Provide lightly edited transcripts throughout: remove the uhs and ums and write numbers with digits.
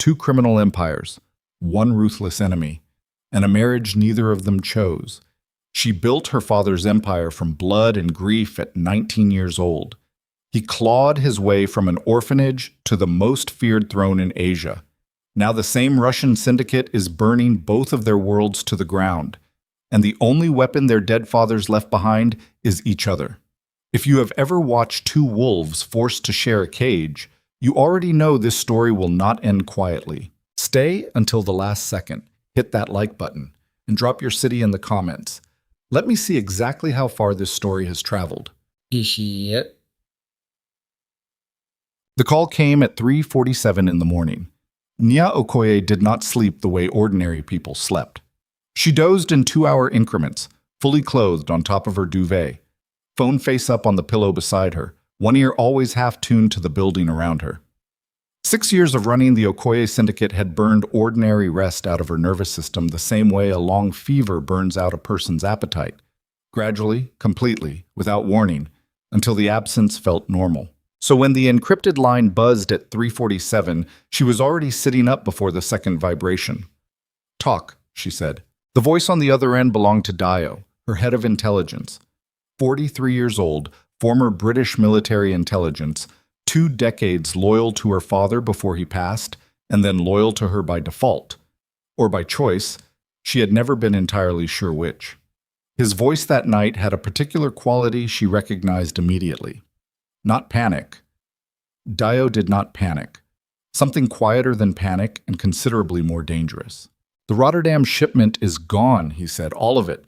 two criminal empires, one ruthless enemy, and a marriage neither of them chose. She built her father's empire from blood and grief at 19 years old. He clawed his way from an orphanage to the most feared throne in Asia. Now the same Russian syndicate is burning both of their worlds to the ground, and the only weapon their dead fathers left behind is each other. If you have ever watched two wolves forced to share a cage, you already know this story will not end quietly. Stay until the last second, hit that like button, and drop your city in the comments. Let me see exactly how far this story has traveled. The call came at 3:47 in the morning. Nya Okoye did not sleep the way ordinary people slept. She dozed in 2-hour increments, fully clothed on top of her duvet, phone face up on the pillow beside her, one ear always half-tuned to the building around her. 6 years of running the Okoye syndicate had burned ordinary rest out of her nervous system the same way a long fever burns out a person's appetite, gradually, completely, without warning, until the absence felt normal. So when the encrypted line buzzed at 3:47, she was already sitting up before the second vibration. "Talk," she said. The voice on the other end belonged to Dio, her head of intelligence. 43 years old, former British military intelligence, 2 decades loyal to her father before he passed, and then loyal to her by default, or by choice. She had never been entirely sure which. His voice that night had a particular quality she recognized immediately. Not panic. Dio did not panic. Something quieter than panic and considerably more dangerous. "The Rotterdam shipment is gone," he said, "all of it.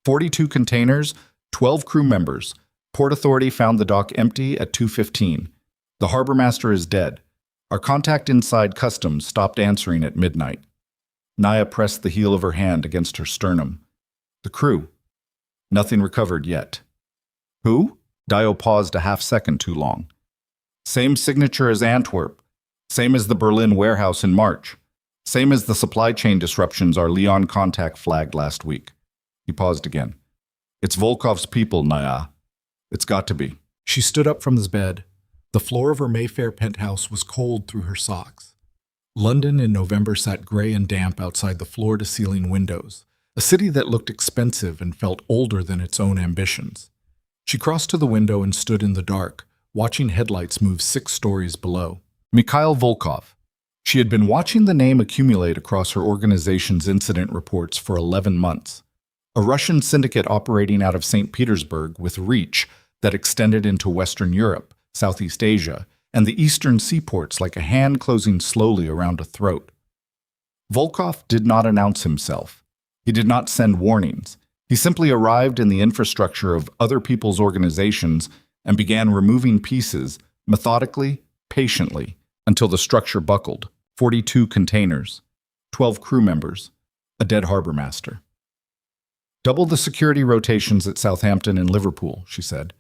42 containers, 12 crew members. Port Authority found the dock empty at 2:15. The harbor master is dead. Our contact inside customs stopped answering at midnight." Naya pressed the heel of her hand against her sternum. "The crew. Nothing recovered yet." "Who?" Dio paused a half-second too long. "Same signature as Antwerp. Same as the Berlin warehouse in March. Same as the supply chain disruptions our Lyon contact flagged last week." He paused again. "It's Volkov's people, Naya. It's got to be." She stood up from his bed. The floor of her Mayfair penthouse was cold through her socks. London in November sat gray and damp outside the floor-to-ceiling windows, a city that looked expensive and felt older than its own ambitions. She crossed to the window and stood in the dark, watching headlights move 6 stories below. Mikhail Volkov. She had been watching the name accumulate across her organization's incident reports for 11 months. A Russian syndicate operating out of St. Petersburg with reach that extended into Western Europe, Southeast Asia, and the eastern seaports like a hand closing slowly around a throat. Volkov did not announce himself. He did not send warnings. He simply arrived in the infrastructure of other people's organizations and began removing pieces, methodically, patiently, until the structure buckled. 42 containers, 12 crew members, a dead harbor master. "Double the security rotations at Southampton and Liverpool," she said.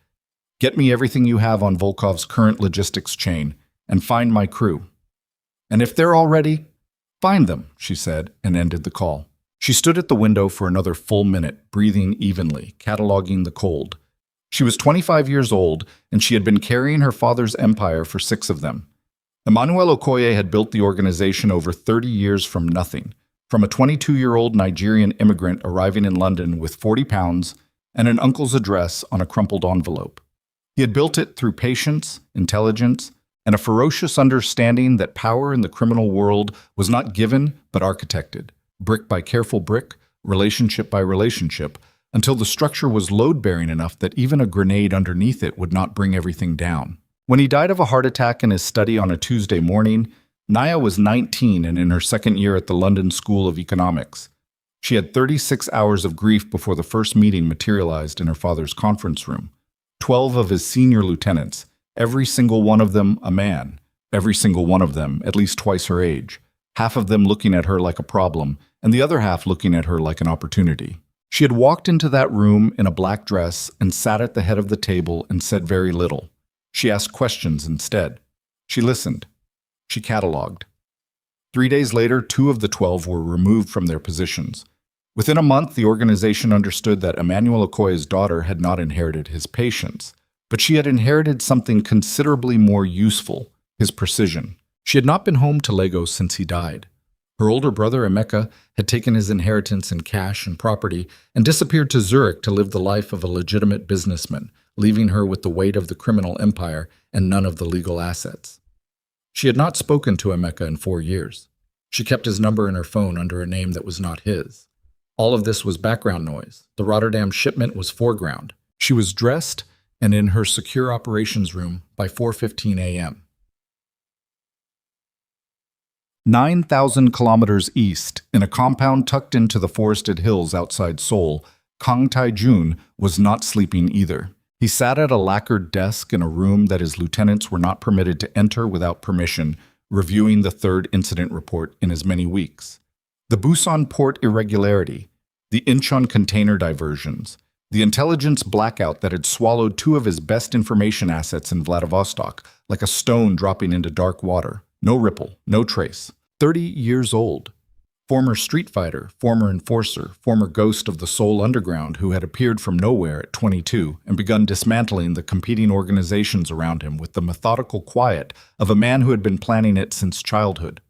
"Get me everything you have on Volkov's current logistics chain, and find my crew. And if they're all ready, find them," she said, and ended the call. She stood at the window for another full minute, breathing evenly, cataloging the cold. She was 25 years old, and she had been carrying her father's empire for 6 of them. Emmanuel Okoye had built the organization over 30 years from nothing, from a 22-year-old Nigerian immigrant arriving in London with 40 pounds and an uncle's address on a crumpled envelope. He had built it through patience, intelligence, and a ferocious understanding that power in the criminal world was not given but architected, brick by careful brick, relationship by relationship, until the structure was load-bearing enough that even a grenade underneath it would not bring everything down. When he died of a heart attack in his study on a Tuesday morning, Naya was 19 and in her second year at the London School of Economics. She had 36 hours of grief before the first meeting materialized in her father's conference room. 12 of his senior lieutenants, every single one of them a man, every single one of them at least twice her age, half of them looking at her like a problem, and the other half looking at her like an opportunity. She had walked into that room in a black dress and sat at the head of the table and said very little. She asked questions instead. She listened. She cataloged. 3 days later, 2 of the 12 were removed from their positions. Within a month, the organization understood that Emmanuel Okoye's daughter had not inherited his patience, but she had inherited something considerably more useful, his precision. She had not been home to Lagos since he died. Her older brother, Emeka, had taken his inheritance in cash and property and disappeared to Zurich to live the life of a legitimate businessman, leaving her with the weight of the criminal empire and none of the legal assets. She had not spoken to Emeka in 4 years. She kept his number in her phone under a name that was not his. All of this was background noise. The Rotterdam shipment was foreground. She was dressed and in her secure operations room by 4:15 a.m. 9,000 kilometers east, in a compound tucked into the forested hills outside Seoul, Kang Tae-jun was not sleeping either. He sat at a lacquered desk in a room that his lieutenants were not permitted to enter without permission, reviewing the third incident report in as many weeks. The Busan port irregularity, the Incheon container diversions, the intelligence blackout that had swallowed 2 of his best information assets in Vladivostok, like a stone dropping into dark water. No ripple, no trace. 30 years old. Former street fighter, former enforcer, former ghost of the Seoul Underground who had appeared from nowhere at 22 and begun dismantling the competing organizations around him with the methodical quiet of a man who had been planning it since childhood.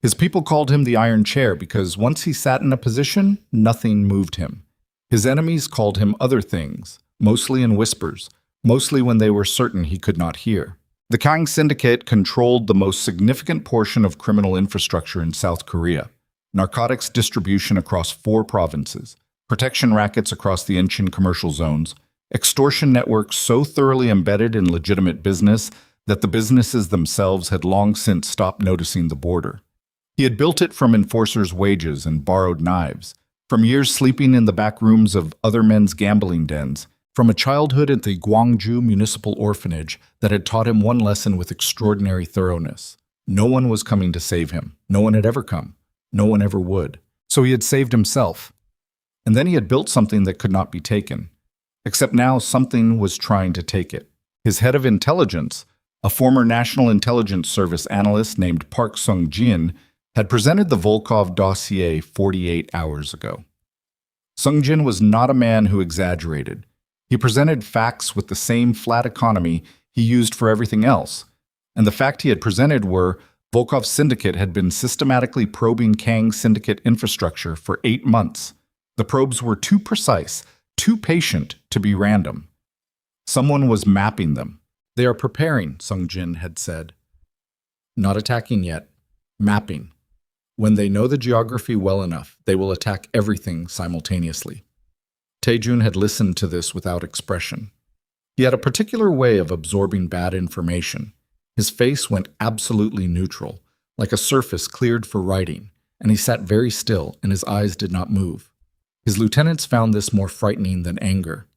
His people called him the Iron Chair because once he sat in a position, nothing moved him. His enemies called him other things, mostly in whispers, mostly when they were certain he could not hear. The Kang Syndicate controlled the most significant portion of criminal infrastructure in South Korea. Narcotics distribution across 4 provinces, protection rackets across the Incheon commercial zones, extortion networks so thoroughly embedded in legitimate business that the businesses themselves had long since stopped noticing the border. He had built it from enforcers' wages and borrowed knives, from years sleeping in the back rooms of other men's gambling dens, from a childhood at the Gwangju Municipal Orphanage that had taught him one lesson with extraordinary thoroughness. No one was coming to save him. No one had ever come. No one ever would. So he had saved himself. And then he had built something that could not be taken. Except now something was trying to take it. His head of intelligence, a former National Intelligence Service analyst named Park Sung-jin, had presented the Volkov dossier 48 hours ago. Sung-jin was not a man who exaggerated. He presented facts with the same flat economy he used for everything else, and the fact he had presented were Volkov's syndicate had been systematically probing Kang syndicate infrastructure for 8 months. The probes were too precise, too patient to be random. Someone was mapping them. They are preparing, Sung-jin had said. Not attacking yet. Mapping. When they know the geography well enough, they will attack everything simultaneously. Tae-jun had listened to this without expression. He had a particular way of absorbing bad information. His face went absolutely neutral, like a surface cleared for writing, and he sat very still and his eyes did not move. His lieutenants found this more frightening than anger.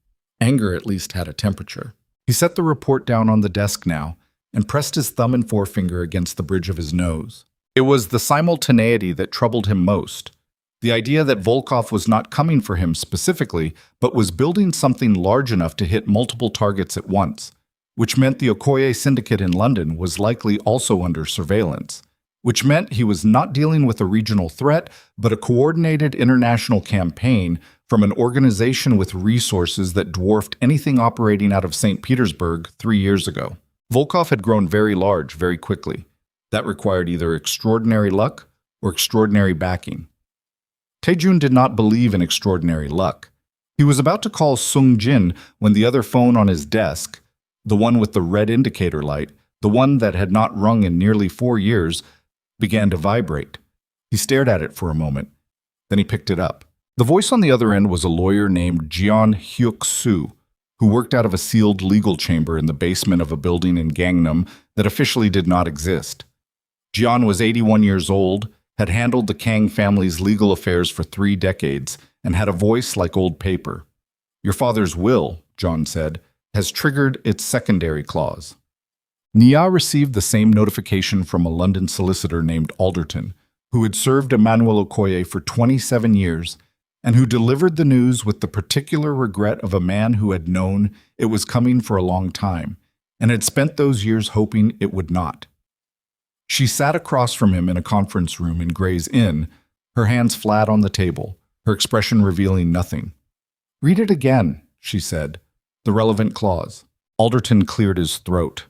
Anger at least had a temperature. He set the report down on the desk now and pressed his thumb and forefinger against the bridge of his nose. It was the simultaneity that troubled him most. The idea that Volkov was not coming for him specifically, but was building something large enough to hit multiple targets at once, which meant the Okoye syndicate in London was likely also under surveillance, which meant he was not dealing with a regional threat, but a coordinated international campaign from an organization with resources that dwarfed anything operating out of St. Petersburg 3 years ago. Volkov had grown very large very quickly. That required either extraordinary luck or extraordinary backing. Tae-jun did not believe in extraordinary luck. He was about to call Sung-jin when the other phone on his desk, the one with the red indicator light, the one that had not rung in nearly 4 years, began to vibrate. He stared at it for a moment. Then he picked it up. The voice on the other end was a lawyer named Jeon Hyuk-soo, who worked out of a sealed legal chamber in the basement of a building in Gangnam that officially did not exist. Jeon was 81 years old, had handled the Kang family's legal affairs for 3 decades, and had a voice like old paper. Your father's will, John said, has triggered its secondary clause. Nia received the same notification from a London solicitor named Alderton, who had served Emmanuel Okoye for 27 years, and who delivered the news with the particular regret of a man who had known it was coming for a long time, and had spent those years hoping it would not. She sat across from him in a conference room in Gray's Inn, her hands flat on the table, her expression revealing nothing. Read it again, she said, the relevant clause. Alderton cleared his throat.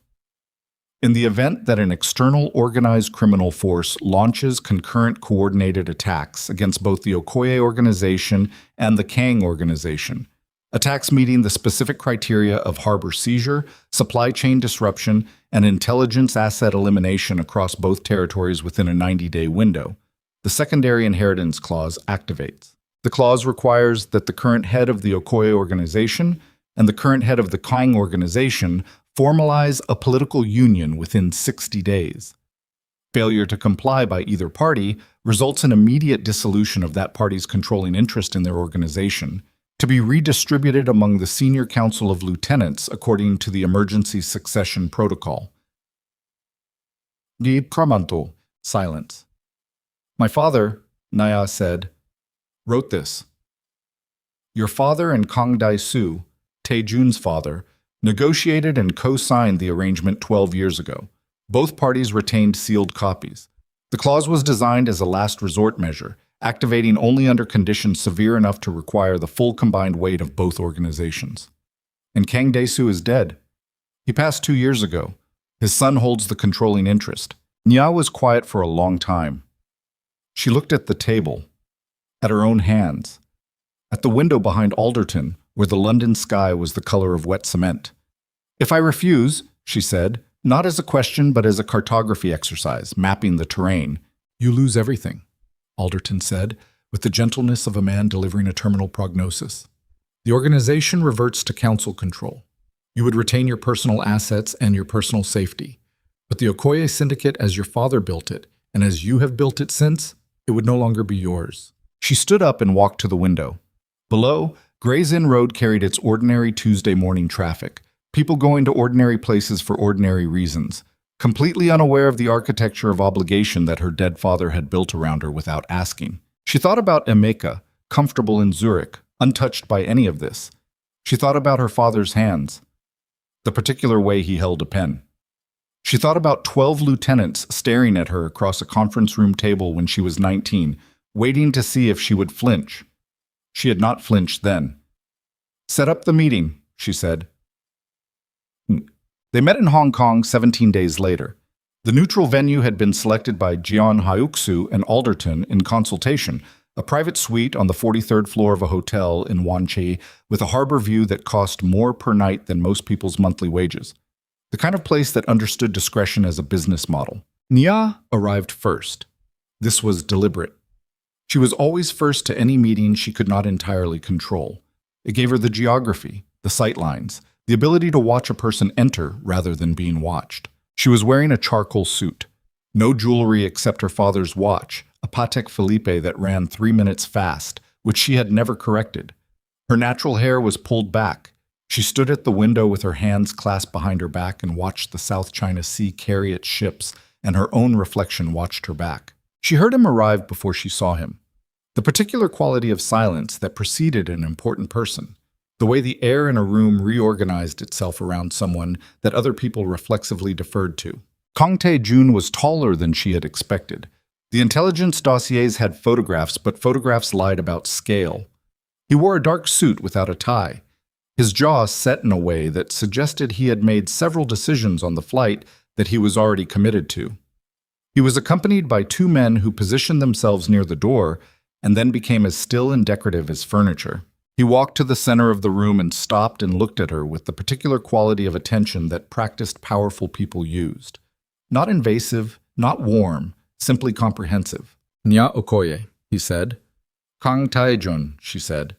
In the event that an external organized criminal force launches concurrent coordinated attacks against both the Okoye organization and the Kang organization, attacks meeting the specific criteria of harbor seizure, supply chain disruption, and intelligence asset elimination across both territories within a 90-day window, the secondary inheritance clause activates. The clause requires that the current head of the Okoye organization and the current head of the Kang organization formalize a political union within 60 days. Failure to comply by either party results in immediate dissolution of that party's controlling interest in their organization, to be redistributed among the Senior Council of Lieutenants according to the Emergency Succession Protocol. Di Kramanto, silence. My father, Naya said, wrote this. Your father and Kang Dae-soo, Tae-jun's father, negotiated and co-signed the arrangement 12 years ago. Both parties retained sealed copies. The clause was designed as a last resort measure, activating only under conditions severe enough to require the full combined weight of both organizations. And Kang Dae-soo is dead. He passed 2 years ago. His son holds the controlling interest. Nya was quiet for a long time. She looked at the table, at her own hands, at the window behind Alderton, where the London sky was the color of wet cement. If I refuse, she said, not as a question but as a cartography exercise, mapping the terrain, you lose everything, Alderton said, with the gentleness of a man delivering a terminal prognosis. The organization reverts to council control. You would retain your personal assets and your personal safety. But the Okoye Syndicate, as your father built it, and as you have built it since, it would no longer be yours. She stood up and walked to the window. Below, Gray's Inn Road carried its ordinary Tuesday morning traffic, people going to ordinary places for ordinary reasons, completely unaware of the architecture of obligation that her dead father had built around her without asking. She thought about Emeka, comfortable in Zurich, untouched by any of this. She thought about her father's hands, the particular way he held a pen. She thought about 12 lieutenants staring at her across a conference room table when she was 19, waiting to see if she would flinch. She had not flinched then. Set up the meeting, she said. They met in Hong Kong 17 days later. The neutral venue had been selected by Jeon Hyuk-soo and Alderton in consultation, a private suite on the 43rd floor of a hotel in Wanchai with a harbor view that cost more per night than most people's monthly wages. The kind of place that understood discretion as a business model. Nya arrived first. This was deliberate. She was always first to any meeting she could not entirely control. It gave her the geography, the sightlines, the ability to watch a person enter rather than being watched. She was wearing a charcoal suit. No jewelry except her father's watch, a Patek Philippe that ran 3 minutes fast, which she had never corrected. Her natural hair was pulled back. She stood at the window with her hands clasped behind her back and watched the South China Sea carry its ships, and her own reflection watched her back. She heard him arrive before she saw him. The particular quality of silence that preceded an important person, the way the air in a room reorganized itself around someone that other people reflexively deferred to. Kang Tae-jun was taller than she had expected. The intelligence dossiers had photographs, but photographs lied about scale. He wore a dark suit without a tie. His jaw set in a way that suggested he had made several decisions on the flight that he was already committed to. He was accompanied by 2 men who positioned themselves near the door and then became as still and decorative as furniture. He walked to the center of the room and stopped and looked at her with the particular quality of attention that practiced powerful people used. Not invasive, not warm, simply comprehensive. Nya Okoye, he said. Kang Tae-jun, she said.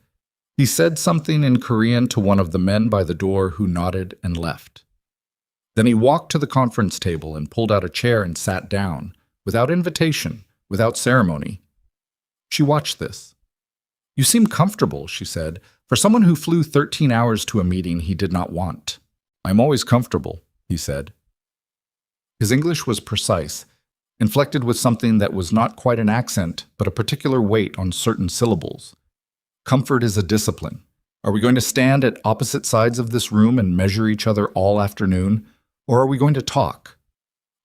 He said something in Korean to one of the men by the door who nodded and left. Then he walked to the conference table and pulled out a chair and sat down, without invitation, without ceremony. She watched this. You seem comfortable, she said, for someone who flew 13 hours to a meeting he did not want. I'm always comfortable, he said. His English was precise, inflected with something that was not quite an accent, but a particular weight on certain syllables. Comfort is a discipline. Are we going to stand at opposite sides of this room and measure each other all afternoon, or are we going to talk?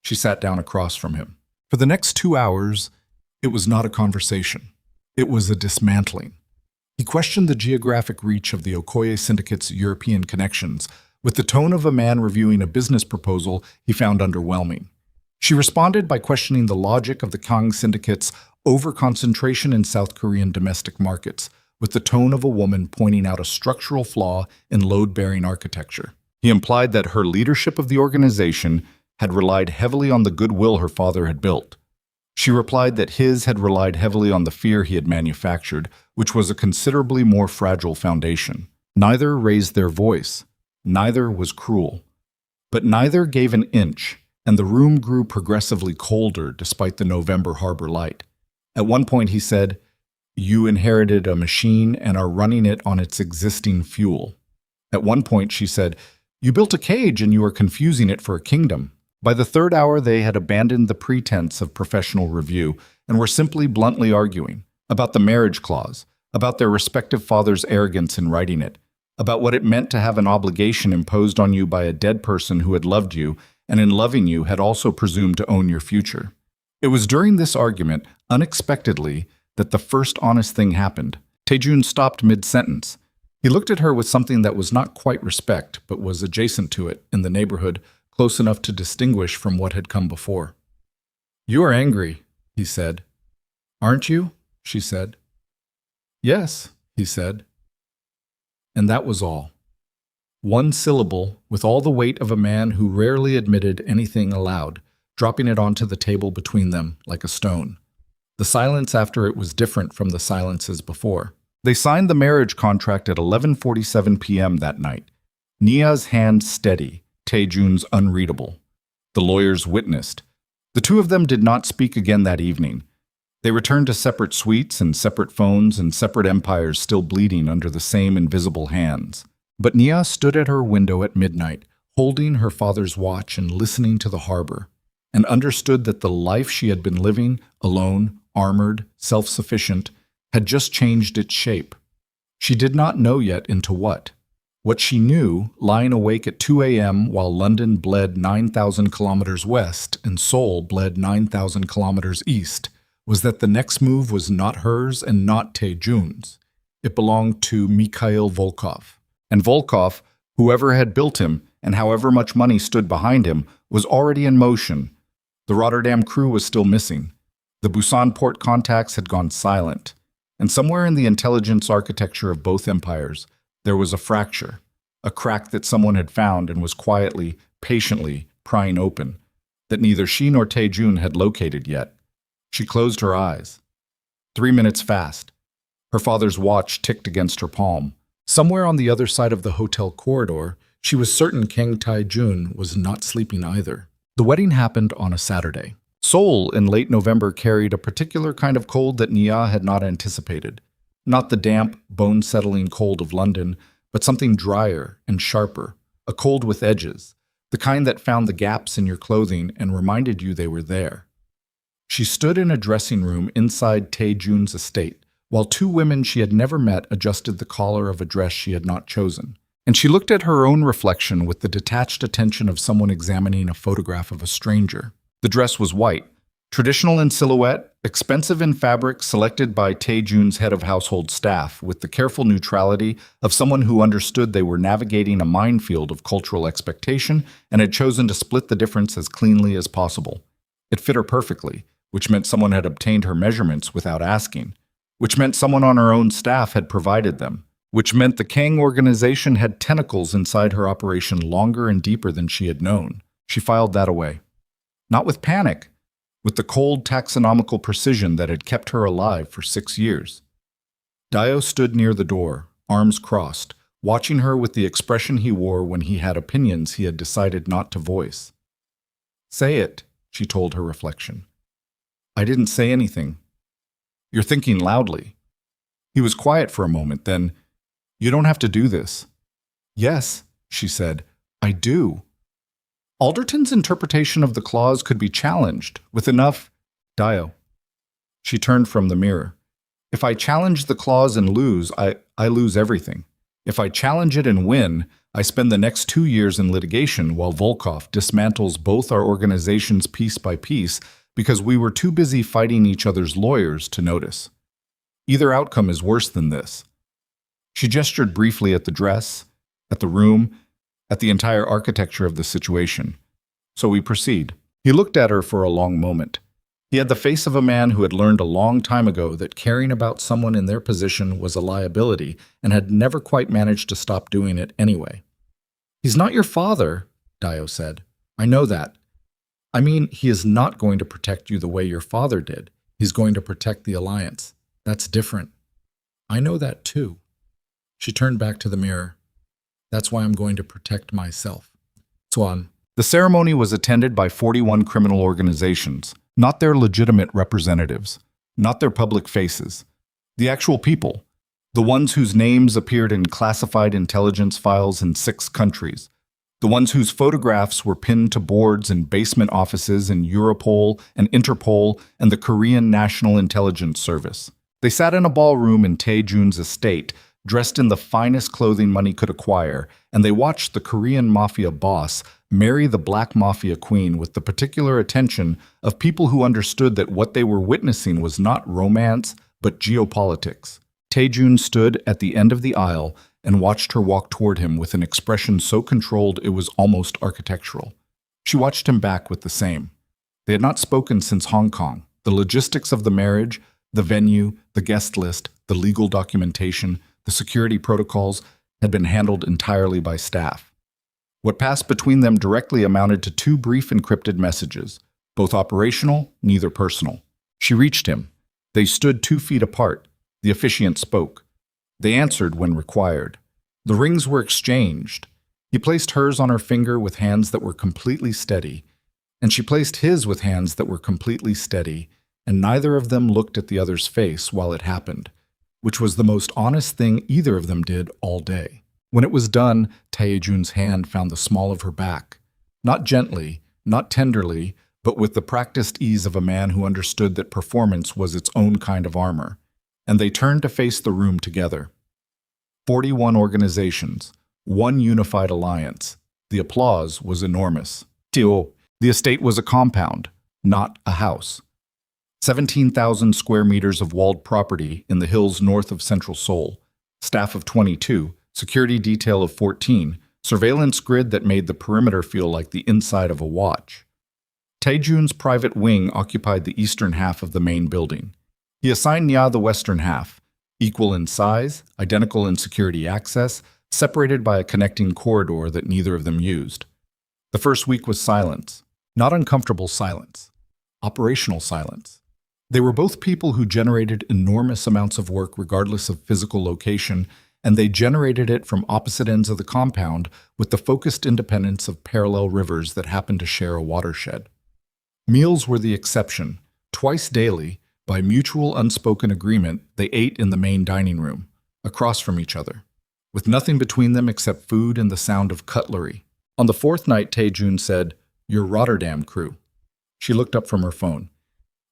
She sat down across from him. For the next 2 hours, it was not a conversation. It was a dismantling. He questioned the geographic reach of the Okoye Syndicate's European connections with the tone of a man reviewing a business proposal he found underwhelming. She responded by questioning the logic of the Kang Syndicate's over-concentration in South Korean domestic markets, with the tone of a woman pointing out a structural flaw in load-bearing architecture. He implied that her leadership of the organization had relied heavily on the goodwill her father had built. She replied that his had relied heavily on the fear he had manufactured, which was a considerably more fragile foundation. Neither raised their voice. Neither was cruel. But neither gave an inch, and the room grew progressively colder despite the November harbor light. At one point he said, "You inherited a machine and are running it on its existing fuel." At one point she said, "You built a cage and you are confusing it for a kingdom." By the third hour they had abandoned the pretense of professional review and were simply bluntly arguing about the marriage clause, about their respective fathers' arrogance in writing it, about what it meant to have an obligation imposed on you by a dead person who had loved you and in loving you had also presumed to own your future. It was during this argument, unexpectedly, that the first honest thing happened. Taejun stopped mid-sentence. He looked at her with something that was not quite respect, but was adjacent to it, in the neighborhood, close enough to distinguish from what had come before. "You are angry," he said. "Aren't you?" she said. "Yes," he said. And that was all. One syllable, with all the weight of a man who rarely admitted anything aloud, dropping it onto the table between them like a stone. The silence after it was different from the silences before. They signed the marriage contract at 11:47 p.m. that night. Nia's hand steady, Taejun's unreadable. The lawyers witnessed. The two of them did not speak again that evening. They returned to separate suites and separate phones and separate empires still bleeding under the same invisible hands. But Nia stood at her window at midnight, holding her father's watch and listening to the harbor, and understood that the life she had been living, alone, armored, self-sufficient, had just changed its shape. She did not know yet into what. What she knew, lying awake at 2 a.m. while London bled 9,000 kilometers west and Seoul bled 9,000 kilometers east, was that the next move was not hers and not Taejun's. It belonged to Mikhail Volkov. And Volkov, whoever had built him and however much money stood behind him, was already in motion. The Rotterdam crew was still missing. The Busan port contacts had gone silent. And somewhere in the intelligence architecture of both empires, there was a fracture, a crack that someone had found and was quietly, patiently prying open, that neither she nor Taejun had located yet. She closed her eyes. 3 minutes fast. Her father's watch ticked against her palm. Somewhere on the other side of the hotel corridor, she was certain Kang Taejun was not sleeping either. The wedding happened on a Saturday. Seoul in late November carried a particular kind of cold that Nia had not anticipated. Not the damp, bone-settling cold of London, but something drier and sharper, a cold with edges, the kind that found the gaps in your clothing and reminded you they were there. She stood in a dressing room inside Taejun's estate, while two women she had never met adjusted the collar of a dress she had not chosen. And she looked at her own reflection with the detached attention of someone examining a photograph of a stranger. The dress was white, traditional in silhouette, expensive in fabric selected by Taejun's head of household staff, with the careful neutrality of someone who understood they were navigating a minefield of cultural expectation and had chosen to split the difference as cleanly as possible. It fit her perfectly, which meant someone had obtained her measurements without asking, which meant someone on her own staff had provided them, which meant the Kang organization had tentacles inside her operation longer and deeper than she had known. She filed that away. Not with panic, with the cold taxonomical precision that had kept her alive for 6 years. Dio stood near the door, arms crossed, watching her with the expression he wore when he had opinions he had decided not to voice. "Say it," she told her reflection. "I didn't say anything. You're thinking loudly." He was quiet for a moment, then, "You don't have to do this." "Yes," she said, "I do." Alderton's interpretation of the clause could be challenged with enough Dio. She turned from the mirror. "If I challenge the clause and lose, I lose everything. If I challenge it and win, I spend the next 2 years in litigation while Volkov dismantles both our organizations piece by piece because we were too busy fighting each other's lawyers to notice. Either outcome is worse than this." She gestured briefly at the dress, at the room, at the entire architecture of the situation. So we proceed. He looked at her for a long moment. He had the face of a man who had learned a long time ago that caring about someone in their position was a liability and had never quite managed to stop doing it anyway. "He's not your father," Dio said. "I know that. I mean, he is not going to protect you the way your father did. He's going to protect the Alliance. That's different." "I know that too." She turned back to the mirror. "That's why I'm going to protect myself." Swan. The ceremony was attended by 41 criminal organizations, not their legitimate representatives, not their public faces, the actual people, the ones whose names appeared in classified intelligence files in 6 countries, the ones whose photographs were pinned to boards in basement offices in Europol and Interpol and the Korean National Intelligence Service. They sat in a ballroom in Taejun's estate, dressed in the finest clothing money could acquire, and they watched the Korean Mafia Boss marry the Black Mafia Queen with the particular attention of people who understood that what they were witnessing was not romance, but geopolitics. Taejun stood at the end of the aisle and watched her walk toward him with an expression so controlled it was almost architectural. She watched him back with the same. They had not spoken since Hong Kong. The logistics of the marriage, the venue, the guest list, the legal documentation, the security protocols had been handled entirely by staff. What passed between them directly amounted to 2 brief encrypted messages, both operational, neither personal. She reached him. They stood 2 feet apart. The officiant spoke. They answered when required. The rings were exchanged. He placed hers on her finger with hands that were completely steady, and she placed his with hands that were completely steady, and neither of them looked at the other's face while it happened, which was the most honest thing either of them did all day. When it was done, Taejun's hand found the small of her back, not gently, not tenderly, but with the practiced ease of a man who understood that performance was its own kind of armor, and they turned to face the room together. 41 organizations, 1 unified alliance. The applause was enormous. The estate was a compound, not a house. 17,000 square meters of walled property in the hills north of central Seoul, staff of 22, security detail of 14, surveillance grid that made the perimeter feel like the inside of a watch. Taejun's private wing occupied the eastern half of the main building. He assigned Nya the western half, equal in size, identical in security access, separated by a connecting corridor that neither of them used. The first week was silence, not uncomfortable silence, operational silence. They were both people who generated enormous amounts of work regardless of physical location, and they generated it from opposite ends of the compound with the focused independence of parallel rivers that happened to share a watershed. Meals were the exception. Twice daily, by mutual unspoken agreement, they ate in the main dining room, across from each other, with nothing between them except food and the sound of cutlery. On the 4th night, Taejun said, "Your Rotterdam crew." She looked up from her phone.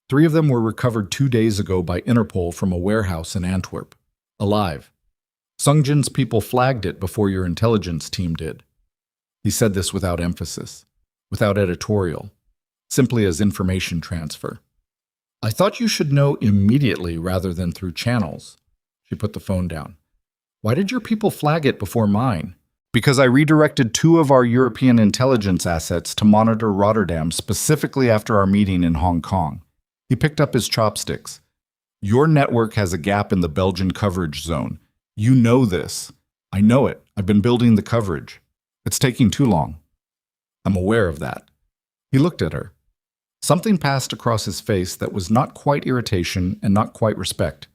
3 of them were recovered 2 days ago by Interpol from a warehouse in Antwerp, alive. Sungjin's people flagged it before your intelligence team did. He said this without emphasis, without editorial, simply as information transfer. "I thought you should know immediately rather than through channels." She put the phone down. "Why did your people flag it before mine?" "Because I redirected 2 of our European intelligence assets to monitor Rotterdam specifically after our meeting in Hong Kong." He picked up his chopsticks. "Your network has a gap in the Belgian coverage zone. You know this. I know it. I've been building the coverage. It's taking too long." "I'm aware of that." He looked at her. Something passed across his face that was not quite irritation and not quite respect.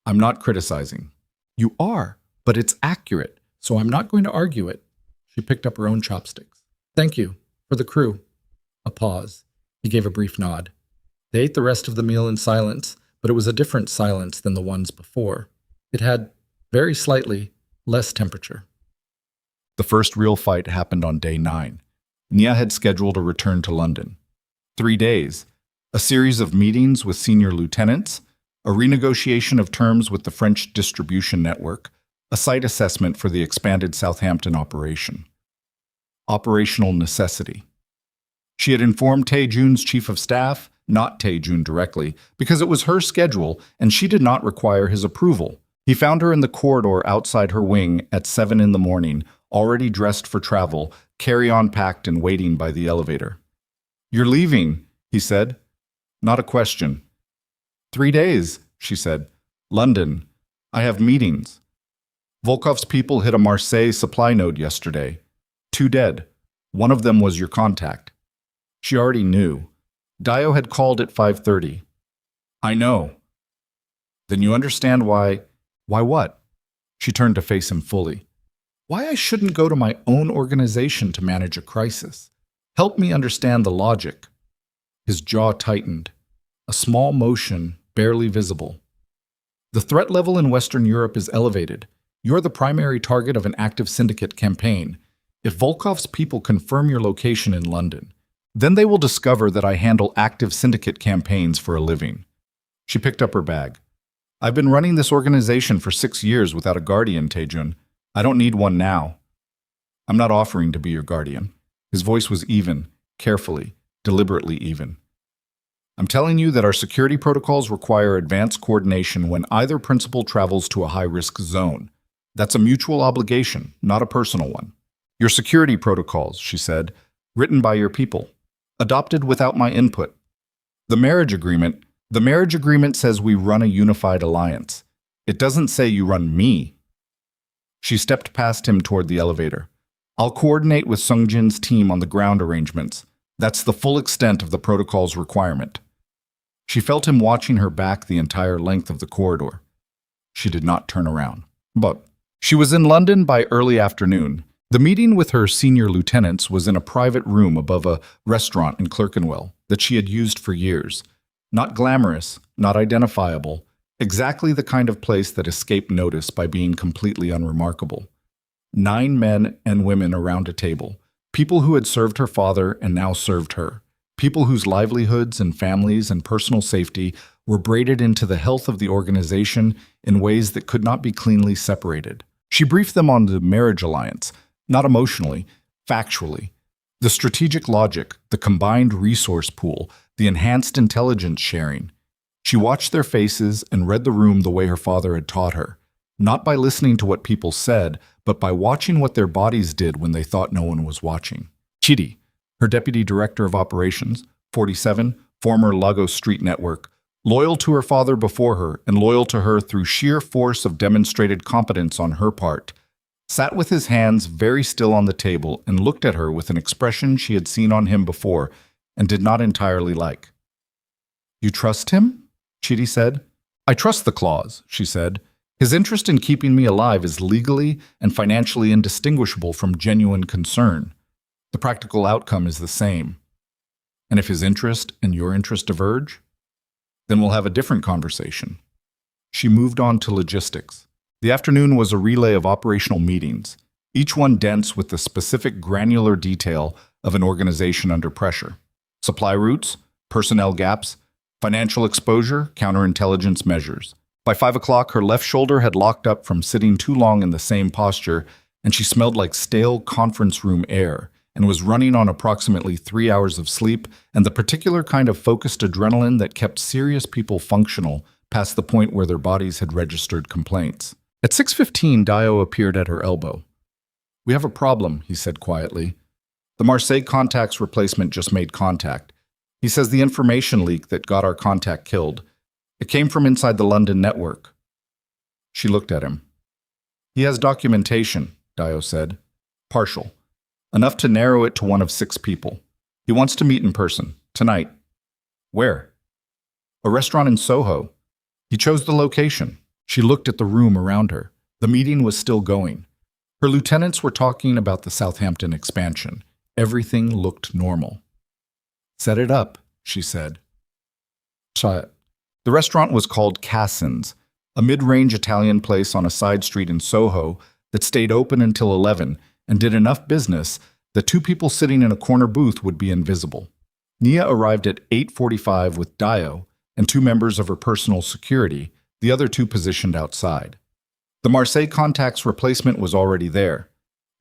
"I'm not criticizing." "You are, but it's accurate, so I'm not going to argue it." She picked up her own chopsticks. "Thank you. For the crew." A pause. He gave a brief nod. They ate the rest of the meal in silence, but it was a different silence than the ones before. It had, very slightly, less temperature. The first real fight happened on day 9. Nia had scheduled a return to London. 3 days, a series of meetings with senior lieutenants, a renegotiation of terms with the French distribution network, a site assessment for the expanded Southampton operation. Operational necessity. She had informed Taejun's chief of staff, not Taejun directly, because it was her schedule and she did not require his approval. He found her in the corridor outside her wing at 7 in the morning, already dressed for travel, carry-on packed and waiting by the elevator. "You're leaving," he said. Not a question. "3 days," she said. "London. I have meetings." Volkov's people hit a Marseille supply node yesterday. 2 dead. One of them was your contact. She already knew. Dio had called at 5:30. "I know." "Then you understand why—" "Why what?" She turned to face him fully. "Why I shouldn't go to my own organization to manage a crisis. Help me understand the logic." His jaw tightened. A small motion, barely visible. "The threat level in Western Europe is elevated. You're the primary target of an active syndicate campaign. If Volkov's people confirm your location in London, then they will discover that I handle active syndicate campaigns for a living." She picked up her bag. "I've been running this organization for 6 years without a guardian, Taejun. I don't need one now." "I'm not offering to be your guardian." His voice was even, carefully, deliberately even. "I'm telling you that our security protocols require advanced coordination when either principal travels to a high-risk zone. That's a mutual obligation, not a personal one. Your security protocols," she said, "written by your people, adopted without my input. The marriage agreement says we run a unified alliance. It doesn't say you run me." She stepped past him toward the elevator. "I'll coordinate with Sungjin's team on the ground arrangements. That's the full extent of the protocol's requirement." She felt him watching her back the entire length of the corridor. She did not turn around. But she was in London by early afternoon. The meeting with her senior lieutenants was in a private room above a restaurant in Clerkenwell that she had used for years. Not glamorous, not identifiable, exactly the kind of place that escaped notice by being completely unremarkable. 9 men and women around a table, people who had served her father and now served her, people whose livelihoods and families and personal safety were braided into the health of the organization in ways that could not be cleanly separated. She briefed them on the marriage alliance, not emotionally, factually. The strategic logic, the combined resource pool, the enhanced intelligence sharing. She watched their faces and read the room the way her father had taught her, not by listening to what people said, but by watching what their bodies did when they thought no one was watching. Chidi, her deputy director of operations, 47, former Lagos Street Network, loyal to her father before her and loyal to her through sheer force of demonstrated competence on her part, sat with his hands very still on the table and looked at her with an expression she had seen on him before and did not entirely like. "You trust him?" Chidi said. "I trust the clause," she said. "His interest in keeping me alive is legally and financially indistinguishable from genuine concern. The practical outcome is the same. And if his interest and your interest diverge, then we'll have a different conversation." She moved on to logistics. The afternoon was a relay of operational meetings, each one dense with the specific granular detail of an organization under pressure. Supply routes, personnel gaps, financial exposure, counterintelligence measures. By 5 o'clock, her left shoulder had locked up from sitting too long in the same posture, and she smelled like stale conference room air and was running on approximately 3 hours of sleep and the particular kind of focused adrenaline that kept serious people functional past the point where their bodies had registered complaints. At 6:15, Dio appeared at her elbow. "We have a problem," he said quietly. "The Marseille contact's replacement just made contact. He says the information leak that got our contact killed. It came from inside the London network." She looked at him. "He has documentation," Dio said. "Partial. Enough to narrow it to one of 6 people. He wants to meet in person, tonight." "Where?" "A restaurant in Soho." He chose the location. She looked at the room around her. The meeting was still going. Her lieutenants were talking about the Southampton expansion. Everything looked normal. "Set it up," she said. The restaurant was called Cassin's, a mid-range Italian place on a side street in Soho that stayed open until 11 and did enough business that 2 people sitting in a corner booth would be invisible. Nia arrived at 8:45 with Dio and 2 members of her personal security, the other 2 positioned outside. The Marseille contact's replacement was already there.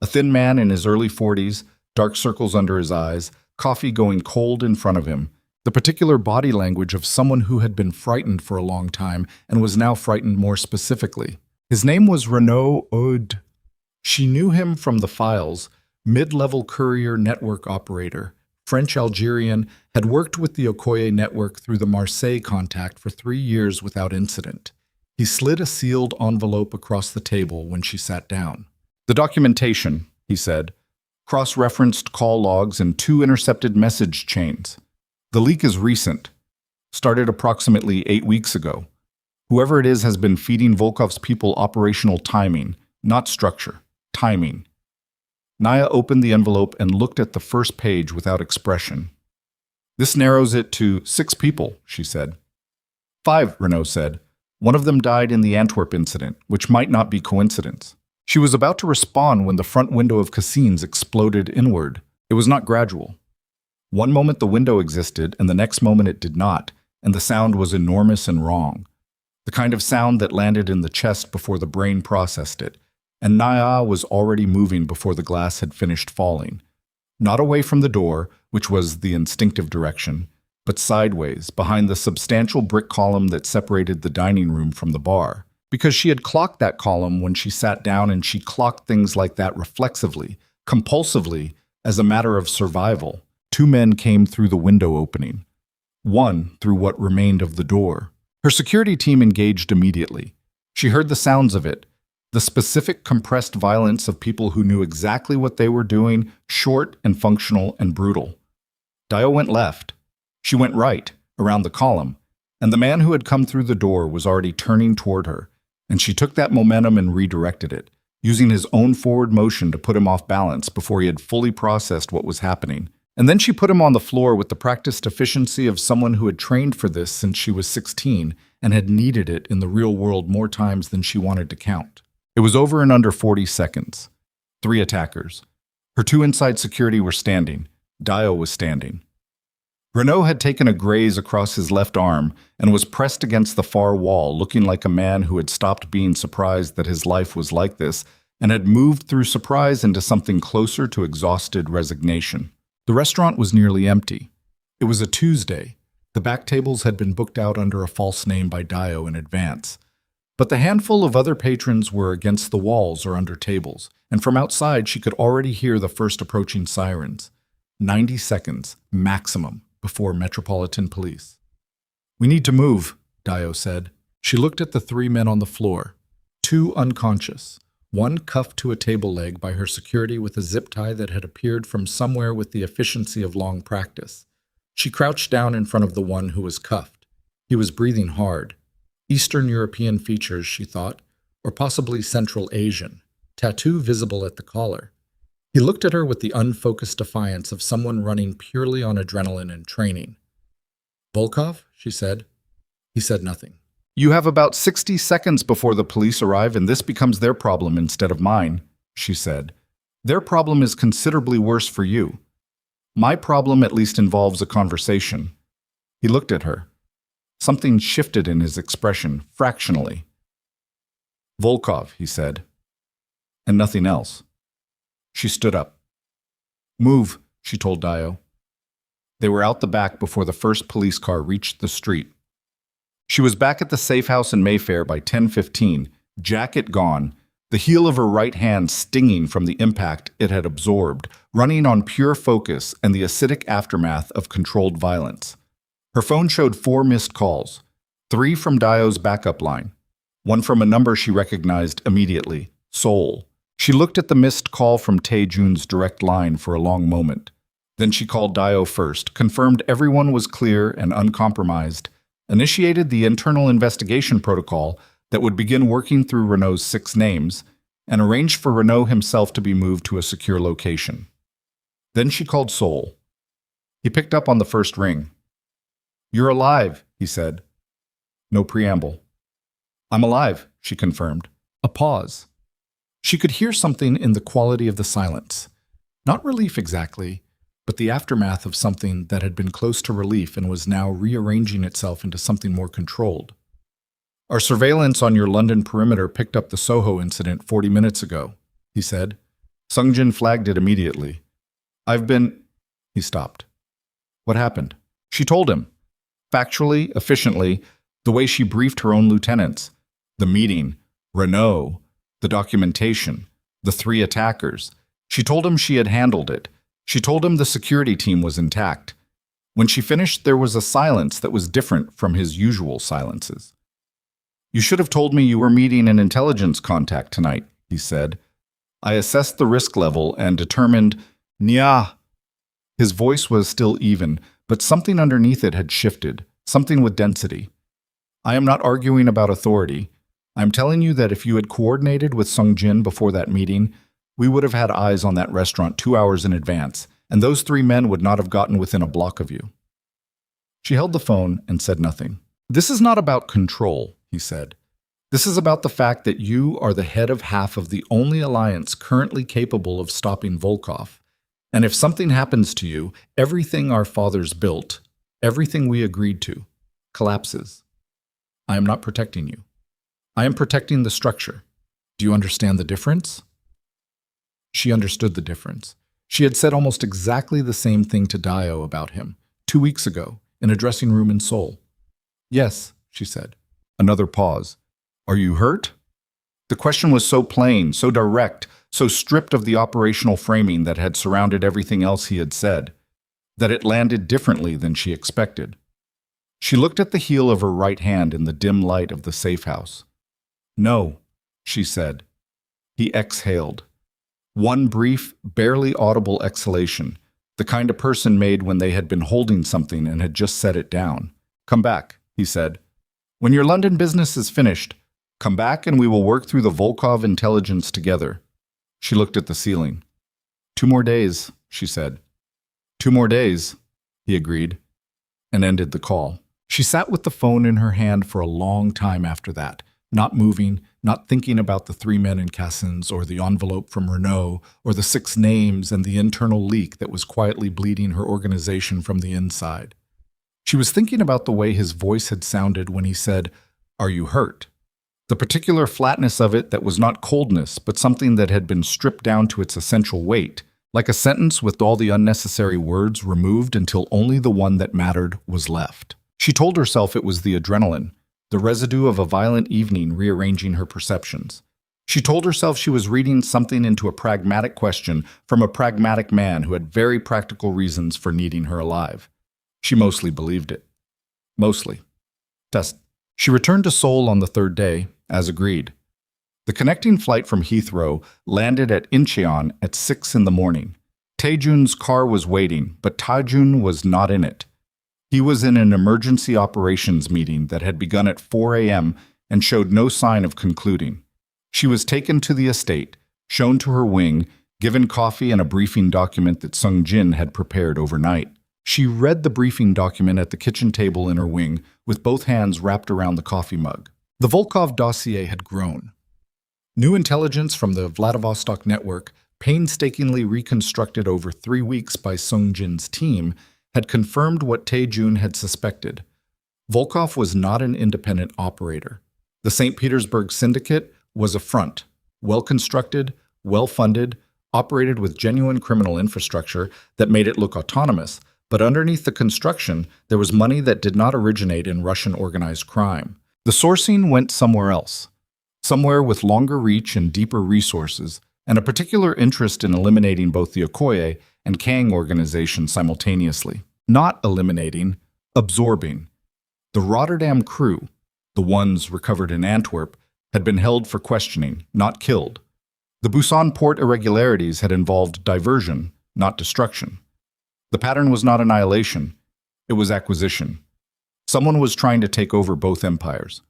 A thin man in his early 40s, dark circles under his eyes, coffee going cold in front of him, the particular body language of someone who had been frightened for a long time and was now frightened more specifically. His name was Renaud Ode. She knew him from the files, mid-level courier network operator, French-Algerian, had worked with the Okoye network through the Marseille contact for 3 years without incident. He slid a sealed envelope across the table when she sat down. "The documentation," he said, "cross-referenced call logs and 2 intercepted message chains. The leak is recent, started approximately 8 weeks ago. Whoever it is has been feeding Volkov's people operational timing, not structure, timing." Naya opened the envelope and looked at the first page without expression. "This narrows it to 6 people," she said. "5, Renault said. "One of them died in the Antwerp incident, which might not be coincidence." She was about to respond when the front window of Cassine's exploded inward. It was not gradual. One moment the window existed, and the next moment it did not, and the sound was enormous and wrong. The kind of sound that landed in the chest before the brain processed it, and Naya was already moving before the glass had finished falling. Not away from the door, which was the instinctive direction, but sideways, behind the substantial brick column that separated the dining room from the bar. Because she had clocked that column when she sat down, and she clocked things like that reflexively, compulsively, as a matter of survival. 2 men came through the window opening. One through what remained of the door. Her security team engaged immediately. She heard the sounds of it, the specific compressed violence of people who knew exactly what they were doing, short and functional and brutal. Dio went left. She went right, around the column, and the man who had come through the door was already turning toward her, and she took that momentum and redirected it, using his own forward motion to put him off balance before he had fully processed what was happening. And then she put him on the floor with the practiced efficiency of someone who had trained for this since she was 16 and had needed it in the real world more times than she wanted to count. It was over in under 40 seconds. 3 attackers. Her 2 inside security were standing. Dio was standing. Renault had taken a graze across his left arm and was pressed against the far wall, looking like a man who had stopped being surprised that his life was like this and had moved through surprise into something closer to exhausted resignation. The restaurant was nearly empty. It was a Tuesday. The back tables had been booked out under a false name by Dio in advance. But the handful of other patrons were against the walls or under tables, and from outside she could already hear the first approaching sirens. 90 seconds, maximum, before Metropolitan Police. "We need to move," Dio said. She looked at the 3 men on the floor, 2 unconscious, one cuffed to a table leg by her security with a zip tie that had appeared from somewhere with the efficiency of long practice. She crouched down in front of the one who was cuffed. He was breathing hard. Eastern European features, she thought, or possibly Central Asian, tattoo visible at the collar. He looked at her with the unfocused defiance of someone running purely on adrenaline and training. "Volkov?" she said. He said nothing. "You have about 60 seconds before the police arrive, and this becomes their problem instead of mine," she said. "Their problem is considerably worse for you. My problem at least involves a conversation." He looked at her. Something shifted in his expression, fractionally. "Volkov," he said. And nothing else. She stood up. "Move," she told Dio. They were out the back before the first police car reached the street. She was back at the safe house in Mayfair by 10:15, jacket gone, the heel of her right hand stinging from the impact it had absorbed, running on pure focus and the acidic aftermath of controlled violence. Her phone showed 4 missed calls, 3 from Dio's backup line, 1 from a number she recognized immediately, Seoul. She looked at the missed call from Tae-jun's direct line for a long moment. Then she called Dio first, confirmed everyone was clear and uncompromised, initiated the internal investigation protocol that would begin working through Renault's 6 names, and arranged for Renault himself to be moved to a secure location. Then she called Seoul. He picked up on the first ring. "You're alive," he said. No preamble. "I'm alive," she confirmed. A pause. She could hear something in the quality of the silence. Not relief exactly, but the aftermath of something that had been close to relief and was now rearranging itself into something more controlled. "Our surveillance on your London perimeter picked up the Soho incident 40 minutes ago," he said. Sungjin flagged it immediately. "I've been—" He stopped. What happened? She told him. Factually, efficiently, the way she briefed her own lieutenants. The meeting, Renault, the documentation, The three attackers. She told him she had handled it. She told him the security team was intact. When she finished, there was a silence that was different from his usual silences. "You should have told me you were meeting an intelligence contact tonight," he said. "I assessed the risk level and determined, Nya." His voice was still even, but something underneath it had shifted, something with density. "I am not arguing about authority. I'm telling you that if you had coordinated with Sung Jin before that meeting, we would have had eyes on that restaurant 2 hours in advance, and those three men would not have gotten within a block of you." She held the phone and said nothing. "This is not about control," he said. "This is about the fact that you are the head of half of the only alliance currently capable of stopping Volkov. And if something happens to you, everything our fathers built, everything we agreed to, collapses. I am not protecting you. I am protecting the structure. Do you understand the difference?" She understood the difference. She had said almost exactly the same thing to Dio about him, 2 weeks ago, in a dressing room in Seoul. "Yes," she said. Another pause. "Are you hurt?" The question was so plain, so direct, so stripped of the operational framing that had surrounded everything else he had said, that it landed differently than she expected. She looked at the heel of her right hand in the dim light of the safe house. "No," she said. He exhaled. One brief, barely audible exhalation, the kind a person made when they had been holding something and had just set it down. "Come back," he said. "When your London business is finished, come back and we will work through the Volkov intelligence together." She looked at the ceiling. "2 more days," she said. "2 more days," he agreed, and ended the call. She sat with the phone in her hand for a long time after that, not moving, not thinking about the 3 men in Cassins or the envelope from Renault or the 6 names and the internal leak that was quietly bleeding her organization from the inside. She was thinking about the way his voice had sounded when he said, "Are you hurt?" The particular flatness of it that was not coldness, but something that had been stripped down to its essential weight, like a sentence with all the unnecessary words removed until only the one that mattered was left. She told herself it was the adrenaline, the residue of a violent evening rearranging her perceptions. She told herself she was reading something into a pragmatic question from a pragmatic man who had very practical reasons for needing her alive. She mostly believed it. Mostly. Test. She returned to Seoul on the 3rd day, as agreed. The connecting flight from Heathrow landed at Incheon at 6 in the morning. Taejun's car was waiting, but Taejun was not in it. He was in an emergency operations meeting that had begun at 4 a.m. and showed no sign of concluding. She was taken to the estate, shown to her wing, given coffee and a briefing document that Sung Jin had prepared overnight. She read the briefing document at the kitchen table in her wing, with both hands wrapped around the coffee mug. The Volkov dossier had grown. New intelligence from the Vladivostok network, painstakingly reconstructed over 3 weeks by Sung Jin's team, had confirmed what Taejun had suspected. Volkov was not an independent operator. The St. Petersburg Syndicate was a front, well-constructed, well-funded, operated with genuine criminal infrastructure that made it look autonomous, but underneath the construction, there was money that did not originate in Russian organized crime. The sourcing went somewhere else, somewhere with longer reach and deeper resources, and a particular interest in eliminating both the Okoye and Kang organizations simultaneously. Not eliminating, absorbing. The Rotterdam crew, the ones recovered in Antwerp, had been held for questioning, not killed. The Busan port irregularities had involved diversion, not destruction. The pattern was not annihilation, it was acquisition. Someone was trying to take over both empires.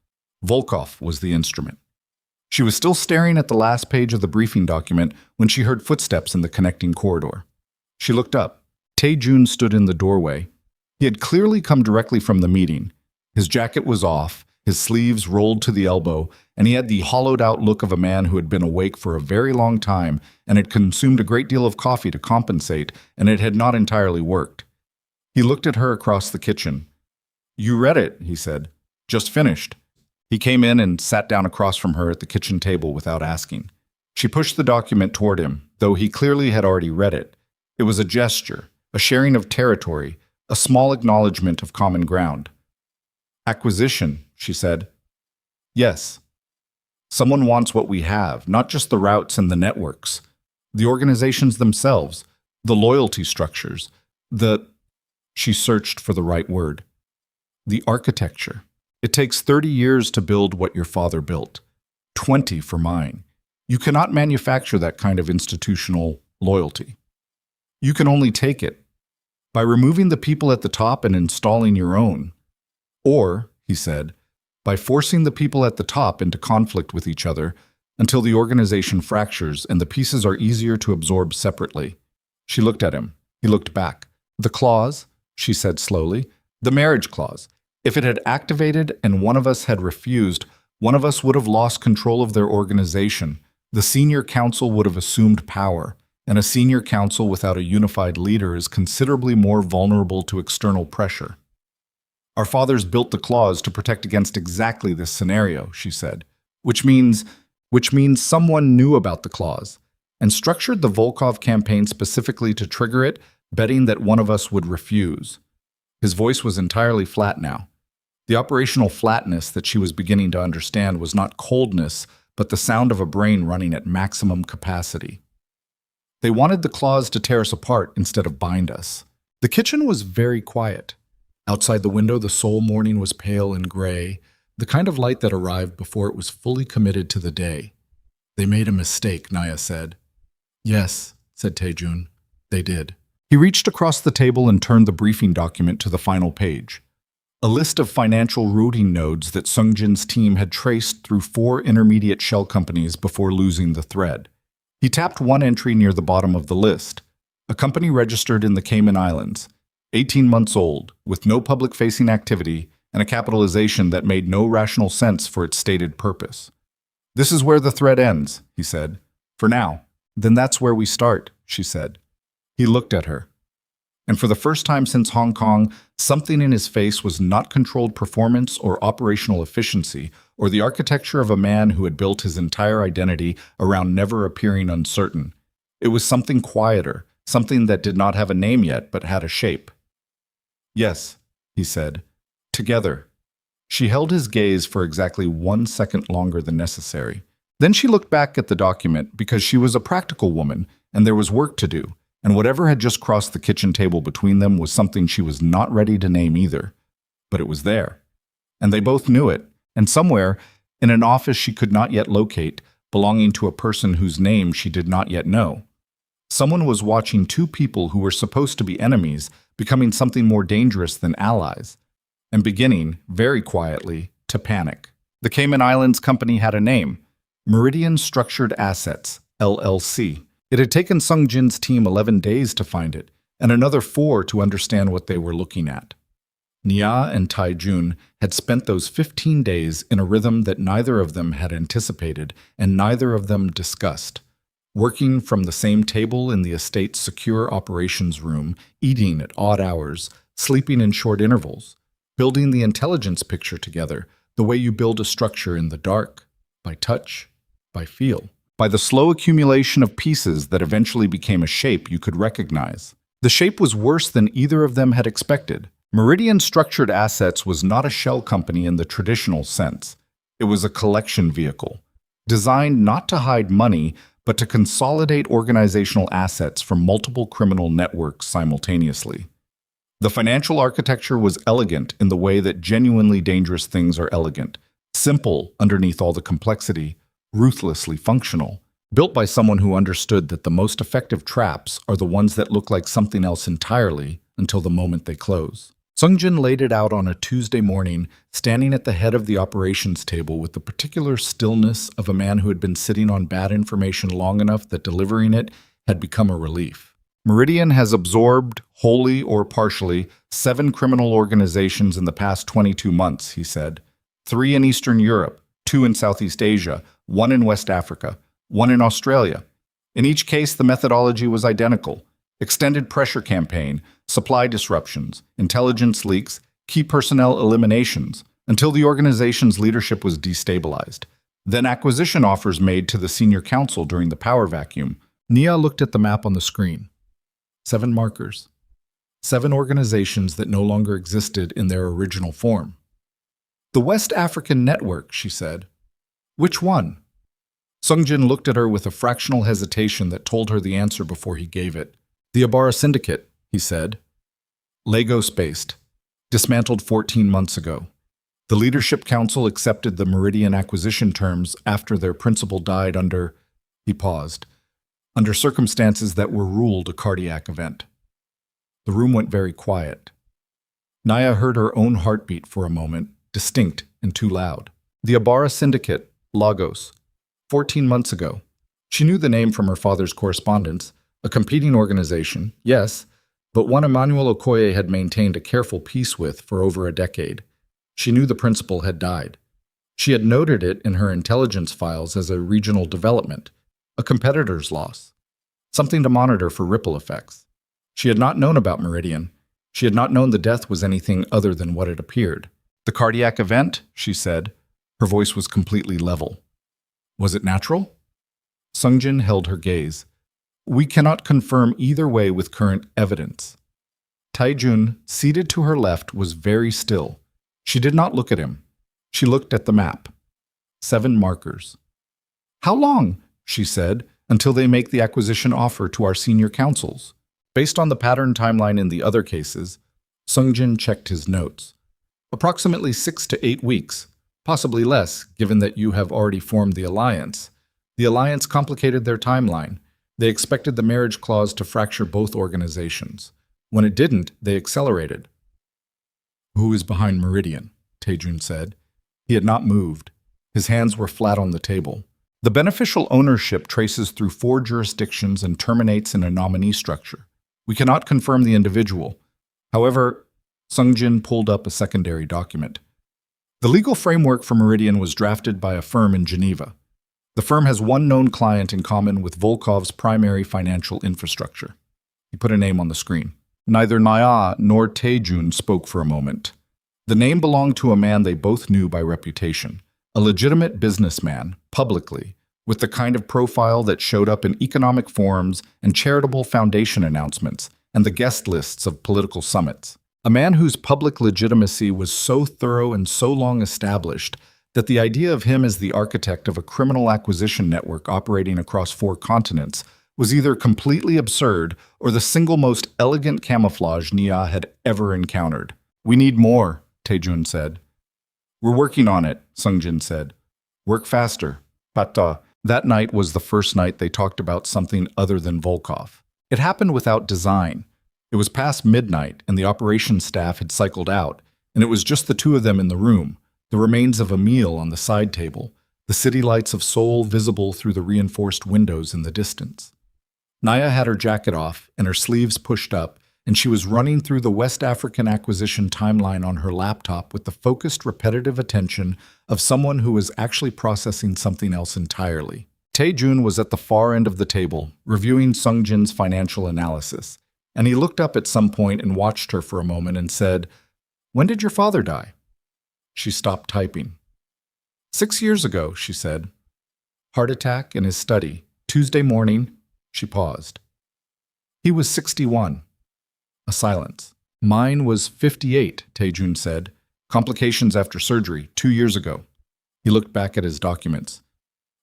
Volkov was the instrument. She was still staring at the last page of the briefing document when she heard footsteps in the connecting corridor. She looked up. Taejun stood in the doorway. He had clearly come directly from the meeting. His jacket was off, his sleeves rolled to the elbow, and he had the hollowed-out look of a man who had been awake for a very long time and had consumed a great deal of coffee to compensate, and it had not entirely worked. He looked at her across the kitchen. "You read it," he said. "Just finished." He came in and sat down across from her at the kitchen table without asking. She pushed the document toward him, though he clearly had already read it. It was a gesture, a sharing of territory, a small acknowledgement of common ground. "Acquisition," she said. "Yes." Someone wants what we have, not just the routes and the networks. The organizations themselves, the loyalty structures, the... She searched for the right word. The architecture. It takes 30 years to build what your father built. 20 for mine. You cannot manufacture that kind of institutional loyalty. You can only take it by removing the people at the top and installing your own. Or, he said, by forcing the people at the top into conflict with each other until the organization fractures and the pieces are easier to absorb separately. She looked at him. He looked back. The clause, she said slowly, the marriage clause. If it had activated and one of us had refused, one of us would have lost control of their organization. The senior council would have assumed power, and a senior council without a unified leader is considerably more vulnerable to external pressure. Our fathers built the clause to protect against exactly this scenario, she said, which means someone knew about the clause and structured the Volkov campaign specifically to trigger it, betting that one of us would refuse. His voice was entirely flat now. The operational flatness that she was beginning to understand was not coldness, but the sound of a brain running at maximum capacity. They wanted the clause to tear us apart instead of bind us. The kitchen was very quiet. Outside the window, the Seoul morning was pale and gray, the kind of light that arrived before it was fully committed to the day. They made a mistake, Naya said. Yes, said Taejun. They did. He reached across the table and turned the briefing document to the final page. A list of financial routing nodes that Sungjin's team had traced through 4 intermediate shell companies before losing the thread. He tapped one entry near the bottom of the list. A company registered in the Cayman Islands, 18 months old, with no public-facing activity and a capitalization that made no rational sense for its stated purpose. This is where the thread ends, he said. For now. Then that's where we start, she said. He looked at her. And for the first time since Hong Kong, something in his face was not controlled performance or operational efficiency or the architecture of a man who had built his entire identity around never appearing uncertain. It was something quieter, something that did not have a name yet but had a shape. Yes, he said. Together. She held his gaze for exactly 1 second longer than necessary. Then she looked back at the document because she was a practical woman and there was work to do. And whatever had just crossed the kitchen table between them was something she was not ready to name either. But it was there. And they both knew it. And somewhere, in an office she could not yet locate, belonging to a person whose name she did not yet know. Someone was watching 2 people who were supposed to be enemies becoming something more dangerous than allies, and beginning, very quietly, to panic. The Cayman Islands company had a name, Meridian Structured Assets, LLC. It had taken Sungjin's team 11 days to find it, and another 4 to understand what they were looking at. Nia and Taejun had spent those 15 days in a rhythm that neither of them had anticipated and neither of them discussed. Working from the same table in the estate's secure operations room, eating at odd hours, sleeping in short intervals, building the intelligence picture together, the way you build a structure in the dark, by touch, by feel. By the slow accumulation of pieces that eventually became a shape you could recognize. The shape was worse than either of them had expected. Meridian Structured Assets was not a shell company in the traditional sense. It was a collection vehicle, designed not to hide money, but to consolidate organizational assets from multiple criminal networks simultaneously. The financial architecture was elegant in the way that genuinely dangerous things are elegant, simple underneath all the complexity, ruthlessly functional, built by someone who understood that the most effective traps are the ones that look like something else entirely until the moment they close. Sungjin laid it out on a Tuesday morning, standing at the head of the operations table with the particular stillness of a man who had been sitting on bad information long enough that delivering it had become a relief. Meridian has absorbed, wholly or partially, 7 criminal organizations in the past 22 months, he said. 3 in Eastern Europe, 2 in Southeast Asia, 1 in West Africa, 1 in Australia. In each case, the methodology was identical. Extended pressure campaign, supply disruptions, intelligence leaks, key personnel eliminations, until the organization's leadership was destabilized. Then acquisition offers made to the senior council during the power vacuum. Nia looked at the map on the screen. 7 markers. 7 organizations that no longer existed in their original form. The West African Network, she said. Which one? Sungjin looked at her with a fractional hesitation that told her the answer before he gave it. The Ibarra Syndicate, he said. Lagos-based. Dismantled 14 months ago. The Leadership Council accepted the Meridian acquisition terms after their principal died under, he paused, under circumstances that were ruled a cardiac event. The room went very quiet. Naya heard her own heartbeat for a moment, distinct and too loud. The Ibarra Syndicate, Lagos. 14 months ago. She knew the name from her father's correspondence, a competing organization, yes, but one Emmanuel Okoye had maintained a careful peace with for over a decade. She knew the principal had died. She had noted it in her intelligence files as a regional development, a competitor's loss, something to monitor for ripple effects. She had not known about Meridian. She had not known the death was anything other than what it appeared. The cardiac event, she said. Her voice was completely level. Was it natural? Sungjin held her gaze. We cannot confirm either way with current evidence. Taijun, seated to her left, was very still. She did not look at him. She looked at the map. 7 markers. How long, she said, until they make the acquisition offer to our senior counsels? Based on the pattern timeline in the other cases, Sungjin checked his notes. Approximately 6 to 8 weeks. Possibly less, given that you have already formed the alliance. The alliance complicated their timeline. They expected the marriage clause to fracture both organizations. When it didn't, they accelerated. Who is behind Meridian? Taejun said. He had not moved. His hands were flat on the table. The beneficial ownership traces through 4 jurisdictions and terminates in a nominee structure. We cannot confirm the individual. However, Sungjin pulled up a secondary document. The legal framework for Meridian was drafted by a firm in Geneva. The firm has one known client in common with Volkov's primary financial infrastructure. He put a name on the screen. Neither Naya nor Taejun spoke for a moment. The name belonged to a man they both knew by reputation, a legitimate businessman, publicly, with the kind of profile that showed up in economic forums and charitable foundation announcements and the guest lists of political summits. A man whose public legitimacy was so thorough and so long established that the idea of him as the architect of a criminal acquisition network operating across 4 continents was either completely absurd or the single most elegant camouflage Nia had ever encountered. We need more, Taejun said. We're working on it, Sungjin said. Work faster. Pata. That night was the first night they talked about something other than Volkov. It happened without design. It was past midnight, and the operations staff had cycled out, and it was just the 2 of them in the room, the remains of a meal on the side table, the city lights of Seoul visible through the reinforced windows in the distance. Naya had her jacket off and her sleeves pushed up, and she was running through the West African acquisition timeline on her laptop with the focused, repetitive attention of someone who was actually processing something else entirely. Taejun was at the far end of the table, reviewing Sungjin's financial analysis. And he looked up at some point and watched her for a moment and said, When did your father die? She stopped typing. 6 years ago, she said. Heart attack in his study. Tuesday morning, she paused. He was 61. A silence. Mine was 58, Taejun said. Complications after surgery, 2 years ago. He looked back at his documents.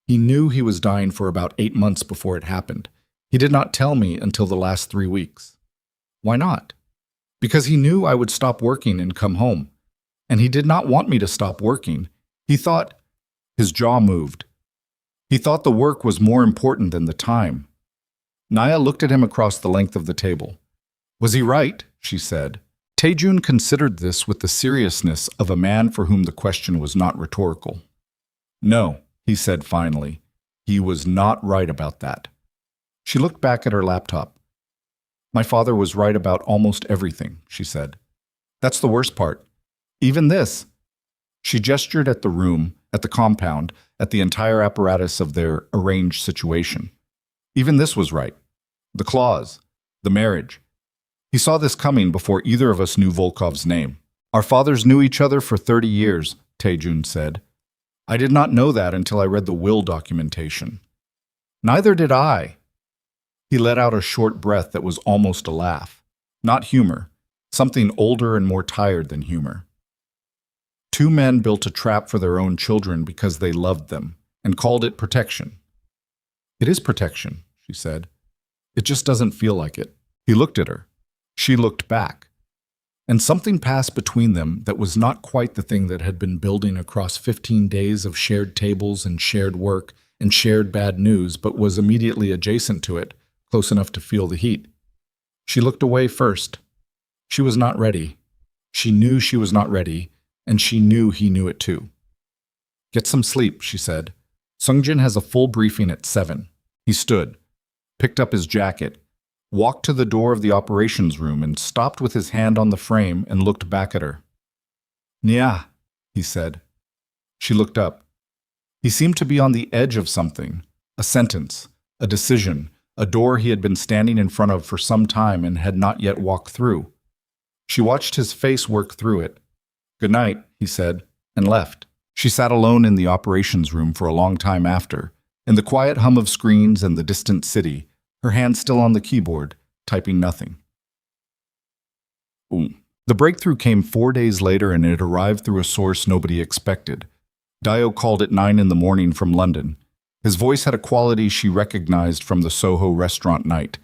He knew he was dying for about 8 months before it happened. He did not tell me until the last 3 weeks. Why not? Because he knew I would stop working and come home. And he did not want me to stop working. He thought, his jaw moved. He thought the work was more important than the time. Naya looked at him across the length of the table. Was he right? She said. Taejun considered this with the seriousness of a man for whom the question was not rhetorical. No, he said finally. He was not right about that. She looked back at her laptop. My father was right about almost everything, she said. That's the worst part. Even this. She gestured at the room, at the compound, at the entire apparatus of their arranged situation. Even this was right. The clause, the marriage. He saw this coming before either of us knew Volkov's name. Our fathers knew each other for 30 years, Taejun said. I did not know that until I read the will documentation. Neither did I. He let out a short breath that was almost a laugh. Not humor, something older and more tired than humor. 2 men built a trap for their own children because they loved them. and called it protection. "It is protection," she said. "It just doesn't feel like it." He looked at her. She looked back. And something passed between them that was not quite the thing that had been building across 15 days of shared tables and shared work and shared bad news, but was immediately adjacent to it, close enough to feel the heat. She looked away first. She was not ready. She knew she was not ready, and she knew he knew it too. "Get some sleep," she said. "Sungjin has a full briefing at 7. He stood, picked up his jacket, walked to the door of the operations room and stopped with his hand on the frame and looked back at her. "Nia," he said. She looked up. He seemed to be on the edge of something, a sentence, a decision, a door he had been standing in front of for some time and had not yet walked through. She watched his face work through it. "Good night," he said, and left. She sat alone in the operations room for a long time after, in the quiet hum of screens and the distant city, her hand still on the keyboard, typing nothing. The breakthrough came 4 days later, and it arrived through a source nobody expected. Dio called at 9 in the morning from London. His voice had a quality she recognized from the Soho restaurant night.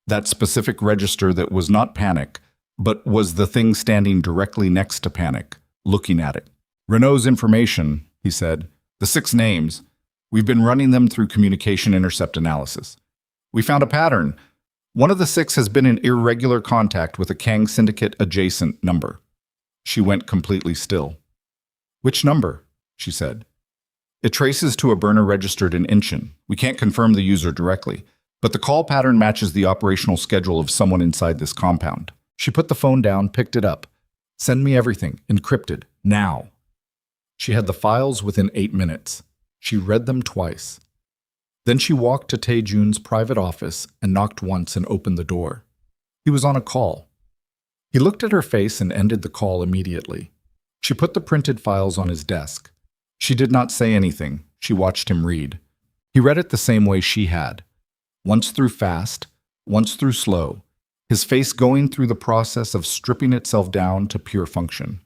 That specific register that was not panic, but was the thing standing directly next to panic, looking at it. "Renault's information," he said. "The 6 names. We've been running them through communication intercept analysis. We found a pattern. One of the 6 has been in irregular contact with a Kang Syndicate adjacent number." She went completely still. "Which number?" she said. "It traces to a burner registered in Incheon. We can't confirm the user directly, but the call pattern matches the operational schedule of someone inside this compound." She put the phone down, picked it up. "Send me everything, encrypted, now." She had the files within 8 minutes. She read them twice. Then she walked to Taejun's private office and knocked once and opened the door. He was on a call. He looked at her face and ended the call immediately. She put the printed files on his desk. She did not say anything. She watched him read. He read it the same way she had. Once through fast, once through slow, his face going through the process of stripping itself down to pure function.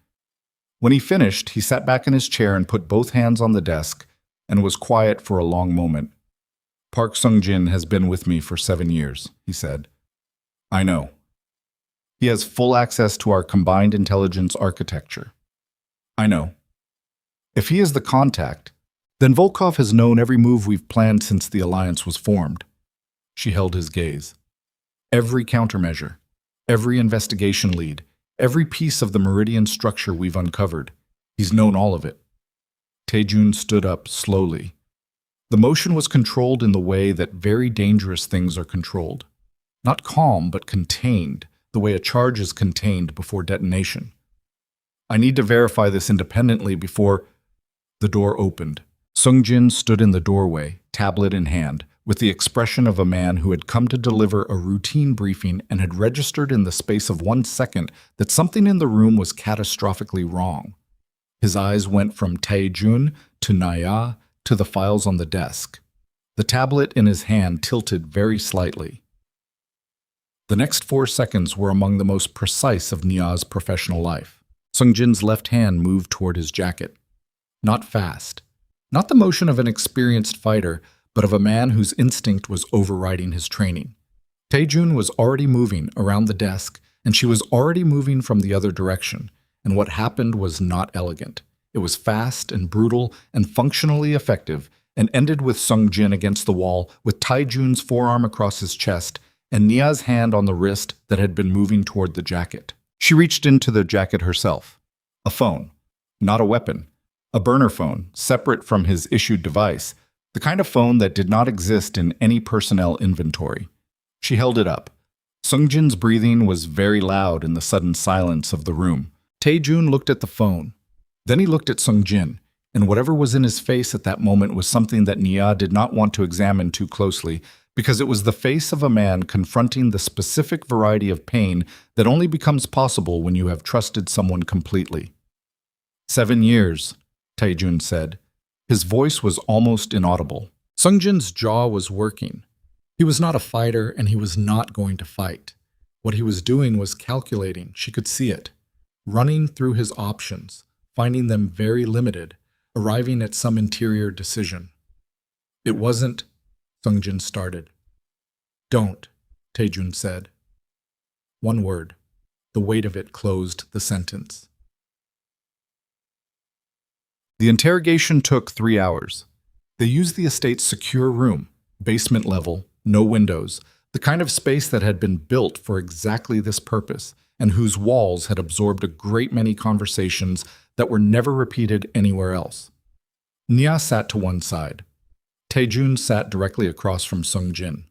When he finished, he sat back in his chair and put both hands on the desk and was quiet for a long moment. "Park Sungjin has been with me for 7 years, he said. "I know. He has full access to our combined intelligence architecture. I know. If he is the contact, then Volkov has known every move we've planned since the alliance was formed." She held his gaze. "Every countermeasure, every investigation lead, every piece of the meridian structure we've uncovered. He's known all of it." Taejun stood up slowly. The motion was controlled in the way that very dangerous things are controlled. Not calm, but contained, the way a charge is contained before detonation. "I need to verify this independently before—" The door opened. Sungjin stood in the doorway, tablet in hand, with the expression of a man who had come to deliver a routine briefing and had registered in the space of 1 second that something in the room was catastrophically wrong. His eyes went from Taejun to Naya to the files on the desk. The tablet in his hand tilted very slightly. The next 4 seconds were among the most precise of Nia's professional life. Sungjin's left hand moved toward his jacket. Not fast. Not the motion of an experienced fighter, but of a man whose instinct was overriding his training. Taejun was already moving around the desk, and she was already moving from the other direction, and what happened was not elegant. It was fast and brutal and functionally effective, and ended with Sungjin against the wall, with Taejun's forearm across his chest, and Nia's hand on the wrist that had been moving toward the jacket. She reached into the jacket herself. A phone. Not a weapon. A burner phone, separate from his issued device, the kind of phone that did not exist in any personnel inventory. She held it up. Sungjin's breathing was very loud in the sudden silence of the room. Taejun looked at the phone. Then he looked at Sungjin, and whatever was in his face at that moment was something that Nia did not want to examine too closely, because it was the face of a man confronting the specific variety of pain that only becomes possible when you have trusted someone completely. 7 years, Taejun said. His voice was almost inaudible. Sungjin's jaw was working. He was not a fighter, and he was not going to fight. What he was doing was calculating. She could see it. Running through his options, finding them very limited, arriving at some interior decision. It wasn't, Sungjin started. Don't, Taejun said. One word. The weight of it closed the sentence. The interrogation took 3 hours. They used the estate's secure room, basement level, no windows, the kind of space that had been built for exactly this purpose, and whose walls had absorbed a great many conversations that were never repeated anywhere else. Nia sat to one side. Taejun sat directly across from Sungjin.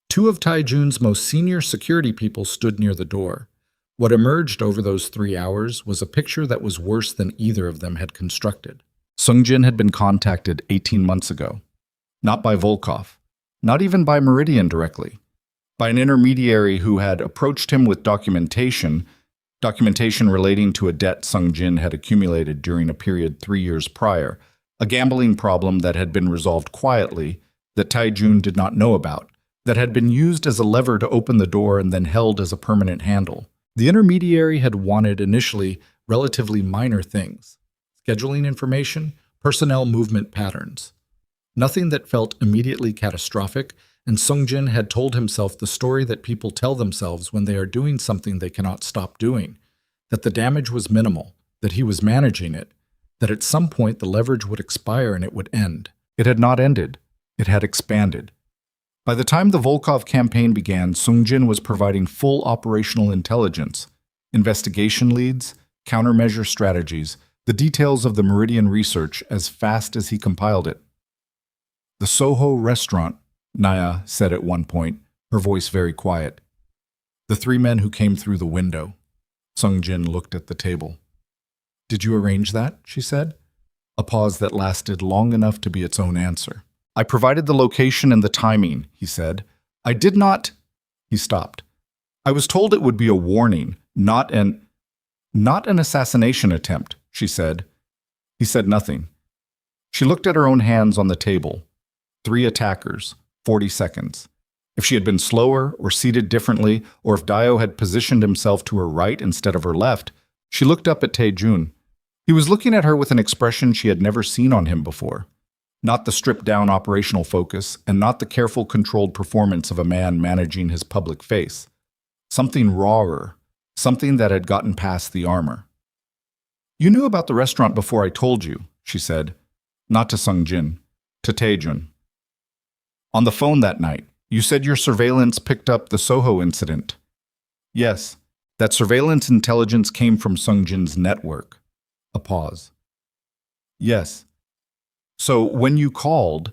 Two of Taejun's most senior security people stood near the door. What emerged over those 3 hours was a picture that was worse than either of them had constructed. Sungjin had been contacted 18 months ago. Not by Volkov, not even by Meridian directly. By an intermediary who had approached him with documentation relating to a debt Sungjin had accumulated during a period 3 years prior, a gambling problem that had been resolved quietly, that Taejun did not know about, that had been used as a lever to open the door and then held as a permanent handle. The intermediary had wanted initially relatively minor things: scheduling information, personnel movement patterns. Nothing that felt immediately catastrophic, and Sungjin had told himself the story that people tell themselves when they are doing something they cannot stop doing, that the damage was minimal, that he was managing it, that at some point the leverage would expire and it would end. It had not ended. It had expanded. By the time the Volkov campaign began, Sungjin was providing full operational intelligence, investigation leads, countermeasure strategies, the details of the Meridian research as fast as he compiled it. The Soho restaurant, Naya said at one point, her voice very quiet. The 3 men who came through the window. Sungjin looked at the table. Did you arrange that? She said. A pause that lasted long enough to be its own answer. I provided the location and the timing, he said. I did not... He stopped. I was told it would be a warning, not an assassination attempt, she said. He said nothing. She looked at her own hands on the table. 3 attackers, 40 seconds. If she had been slower or seated differently, or if Dio had positioned himself to her right instead of her left, she looked up at Taejun. He was looking at her with an expression she had never seen on him before. Not the stripped-down operational focus, and not the careful, controlled performance of a man managing his public face. Something rawer, something that had gotten past the armor. You knew about the restaurant before I told you, she said. Not to Sungjin, to Taejun. On the phone that night, you said your surveillance picked up the Soho incident. Yes, that surveillance intelligence came from Sungjin's network. A pause. Yes. So when you called,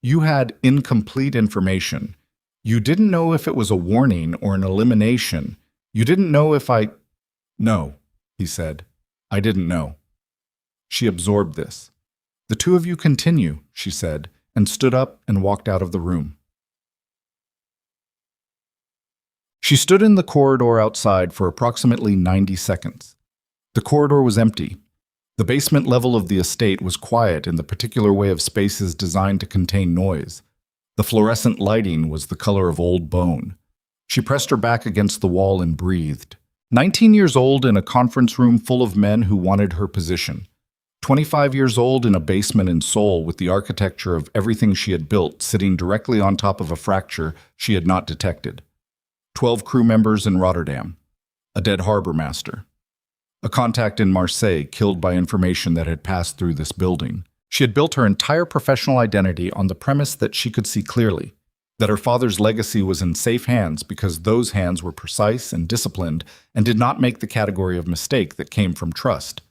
you had incomplete information. You didn't know if it was a warning or an elimination. You didn't know if I... No, he said. I didn't know. She absorbed this. The 2 of you continue, she said, and stood up and walked out of the room. She stood in the corridor outside for approximately 90 seconds. The corridor was empty. The basement level of the estate was quiet in the particular way of spaces designed to contain noise. The fluorescent lighting was the color of old bone. She pressed her back against the wall and breathed. 19 years old in a conference room full of men who wanted her position. 25 years old in a basement in Seoul with the architecture of everything she had built sitting directly on top of a fracture she had not detected. 12 crew members in Rotterdam. A dead harbor master. A contact in Marseille killed by information that had passed through this building. She had built her entire professional identity on the premise that she could see clearly, that her father's legacy was in safe hands because those hands were precise and disciplined and did not make the category of mistake that came from trust.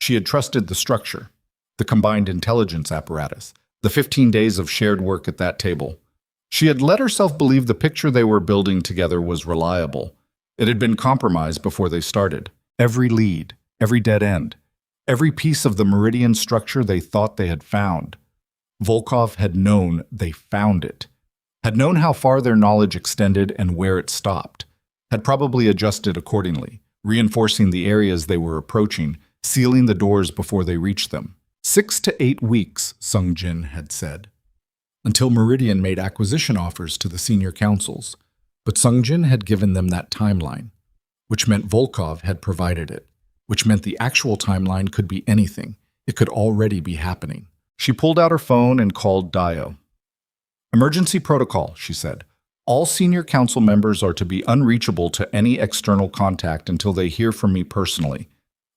She had trusted the structure, the combined intelligence apparatus, the 15 days of shared work at that table. She had let herself believe the picture they were building together was reliable. It had been compromised before they started. Every lead, every dead end, every piece of the Meridian structure they thought they had found. Volkov had known they found it, had known how far their knowledge extended and where it stopped, had probably adjusted accordingly, reinforcing the areas they were approaching, sealing the doors before they reached them. 6 to 8 weeks, Sungjin had said, until Meridian made acquisition offers to the senior councils, but Sungjin had given them that timeline, which meant Volkov had provided it, which meant the actual timeline could be anything. It could already be happening. She pulled out her phone and called Dio. Emergency protocol, she said. All senior council members are to be unreachable to any external contact until they hear from me personally.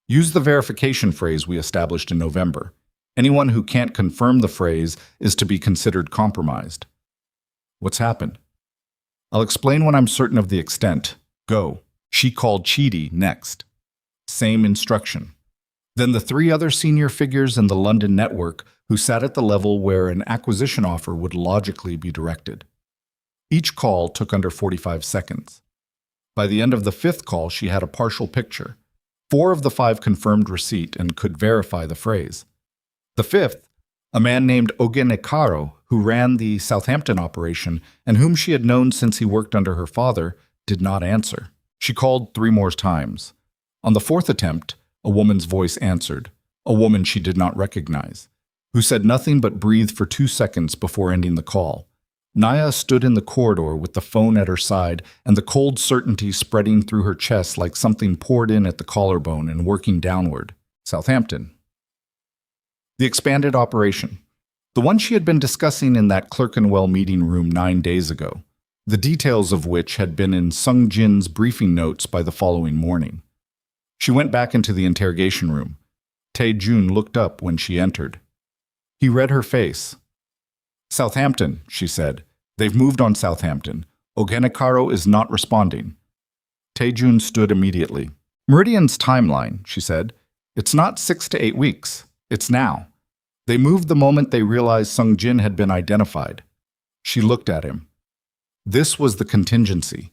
Use the verification phrase we established in November. Anyone who can't confirm the phrase is to be considered compromised. What's happened? I'll explain when I'm certain of the extent. Go. She called Chidi next. Same instruction. Then the three other senior figures in the London network who sat at the level where an acquisition offer would logically be directed. Each call took under 45 seconds. By the end of the fifth call, she had a partial picture. 4 of the 5 confirmed receipt and could verify the phrase. The fifth, a man named Ogenekaro, who ran the Southampton operation and whom she had known since he worked under her father, did not answer. She called 3 more times. On the 4th attempt, a woman's voice answered, a woman she did not recognize, who said nothing but breathed for 2 seconds before ending the call. Naya stood in the corridor with the phone at her side and the cold certainty spreading through her chest like something poured in at the collarbone and working downward. Southampton. The expanded operation. The one she had been discussing in that Clerkenwell meeting room 9 days ago, the details of which had been in Sung Jin's briefing notes by the following morning. She went back into the interrogation room. Tae-jun looked up when she entered. He read her face. Southampton, she said. They've moved on Southampton. Ogenekaro is not responding. Tae-jun stood immediately. Meridian's timeline, she said. It's not 6 to 8 weeks. It's now. They moved the moment they realized Sung Jin had been identified. She looked at him. This was the contingency.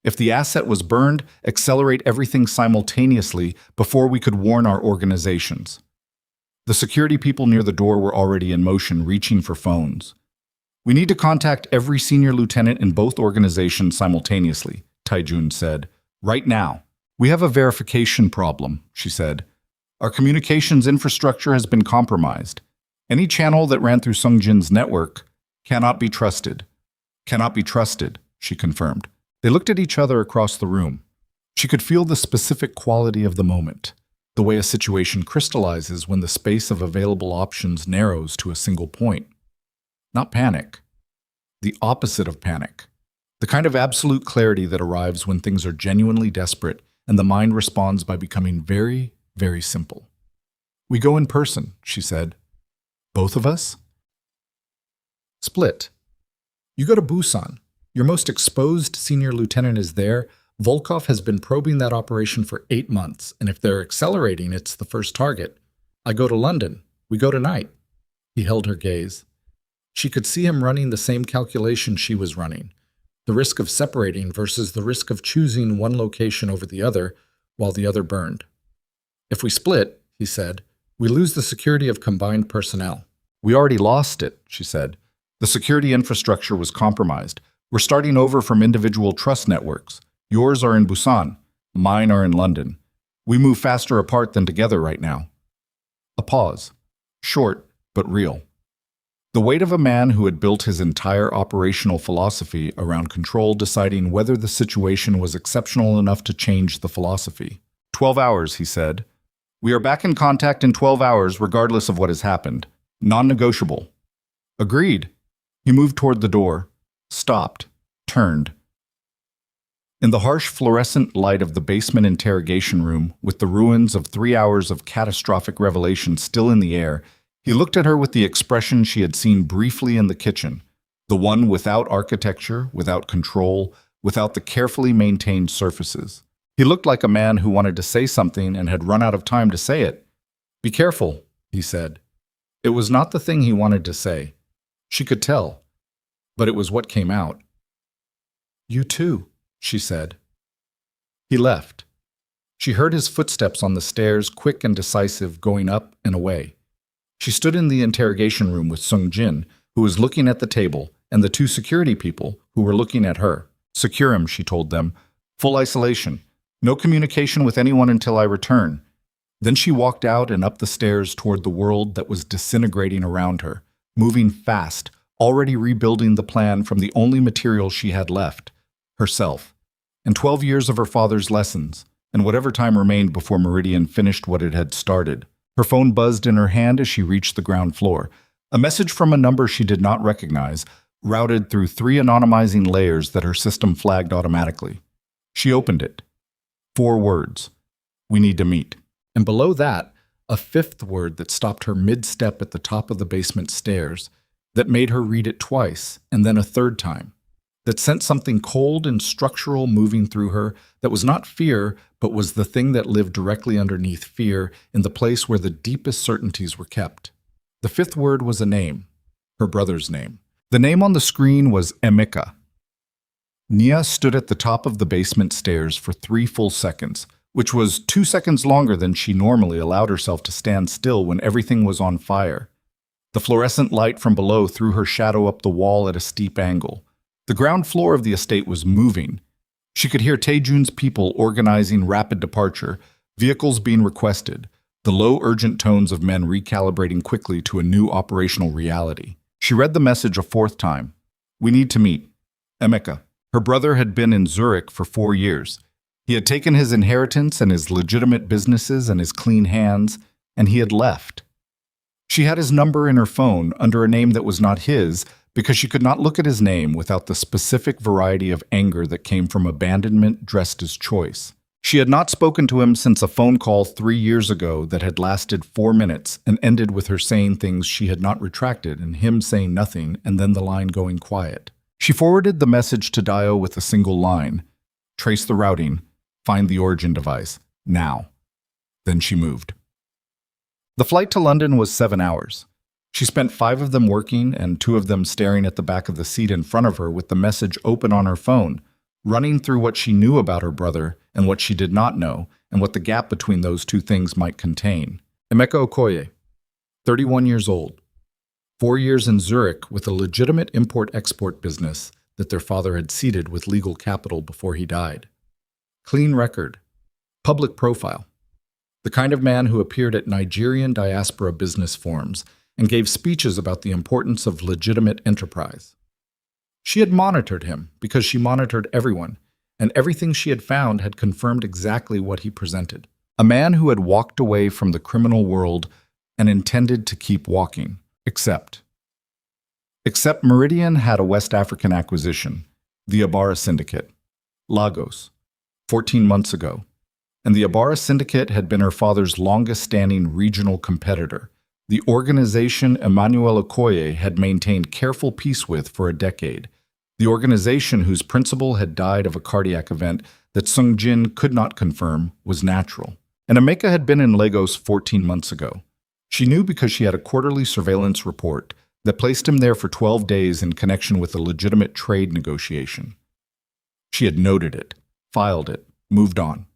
If the asset was burned, accelerate everything simultaneously before we could warn our organizations. The security people near the door were already in motion, reaching for phones. We need to contact every senior lieutenant in both organizations simultaneously, Tae-jun said. Right now. We have a verification problem, she said. Our communications infrastructure has been compromised. Any channel that ran through Sung Jin's network cannot be trusted. Cannot be trusted, she confirmed. They looked at each other across the room. She could feel the specific quality of the moment, the way a situation crystallizes when the space of available options narrows to a single point. Not panic. The opposite of panic. The kind of absolute clarity that arrives when things are genuinely desperate and the mind responds by becoming very, very simple. We go in person, she said. Both of us? Split. You go to Busan. Your most exposed senior lieutenant is there. Volkov has been probing that operation for 8 months, and if they're accelerating, it's the first target. I go to London. We go tonight. He held her gaze. She could see him running the same calculation she was running, the risk of separating versus the risk of choosing one location over the other while the other burned. If we split, he said, we lose the security of combined personnel. We already lost it, she said. The security infrastructure was compromised. We're starting over from individual trust networks. Yours are in Busan. Mine are in London. We move faster apart than together right now. A pause. Short, but real. The weight of a man who had built his entire operational philosophy around control deciding whether the situation was exceptional enough to change the philosophy. 12 hours, he said. We are back in contact in 12 hours regardless of what has happened. Non-negotiable. Agreed. He moved toward the door, stopped, turned. In the harsh fluorescent light of the basement interrogation room, with the ruins of 3 hours of catastrophic revelation still in the air, he looked at her with the expression she had seen briefly in the kitchen, the one without architecture, without control, without the carefully maintained surfaces. He looked like a man who wanted to say something and had run out of time to say it. Be careful, he said. It was not the thing he wanted to say. She could tell, but it was what came out. You too, she said. He left. She heard his footsteps on the stairs, quick and decisive, going up and away. She stood in the interrogation room with Sung Jin, who was looking at the table, and the 2 security people who were looking at her. Secure him, she told them. Full isolation. No communication with anyone until I return. Then she walked out and up the stairs toward the world that was disintegrating around her, moving fast, already rebuilding the plan from the only material she had left, herself, and 12 years of her father's lessons, and whatever time remained before Meridian finished what it had started. Her phone buzzed in her hand as she reached the ground floor. A message from a number she did not recognize, routed through 3 anonymizing layers that her system flagged automatically. She opened it. 4 words. We need to meet. And below that, a 5th word that stopped her mid-step at the top of the basement stairs, that made her read it twice and then a 3rd time, that sent something cold and structural moving through her that was not fear, but was the thing that lived directly underneath fear in the place where the deepest certainties were kept. The 5th word was a name, her brother's name. The name on the screen was Emeka. Nia stood at the top of the basement stairs for 3 full seconds, which was 2 seconds longer than she normally allowed herself to stand still when everything was on fire. The fluorescent light from below threw her shadow up the wall at a steep angle. The ground floor of the estate was moving. She could hear Taejun's people organizing rapid departure, vehicles being requested, the low urgent tones of men recalibrating quickly to a new operational reality. She read the message a 4th time. We need to meet. Emeka. Her brother had been in Zurich for 4 years. He had taken his inheritance and his legitimate businesses and his clean hands, and he had left. She had his number in her phone under a name that was not his because she could not look at his name without the specific variety of anger that came from abandonment dressed as choice. She had not spoken to him since a phone call 3 years ago that had lasted 4 minutes and ended with her saying things she had not retracted and him saying nothing and then the line going quiet. She forwarded the message to Dio with a single line. Trace the routing. Find the origin device. Now. Then she moved. The flight to London was 7 hours. She spent 5 of them working and 2 of them staring at the back of the seat in front of her with the message open on her phone, running through what she knew about her brother and what she did not know and what the gap between those 2 things might contain. Emeka Okoye, 31 years old, 4 years in Zurich with a legitimate import-export business that their father had seeded with legal capital before he died. Clean record. Public profile. The kind of man who appeared at Nigerian diaspora business forums and gave speeches about the importance of legitimate enterprise. She had monitored him because she monitored everyone, and everything she had found had confirmed exactly what he presented. A man who had walked away from the criminal world and intended to keep walking, except Meridian had a West African acquisition, the Ibarra Syndicate, Lagos, 14 months ago. And the Ibarra Syndicate had been her father's longest-standing regional competitor, the organization Emmanuel Okoye had maintained careful peace with for a decade, the organization whose principal had died of a cardiac event that Sung Jin could not confirm was natural. And Emeka had been in Lagos 14 months ago. She knew because she had a quarterly surveillance report that placed him there for 12 days in connection with a legitimate trade negotiation. She had noted it, filed it, moved on.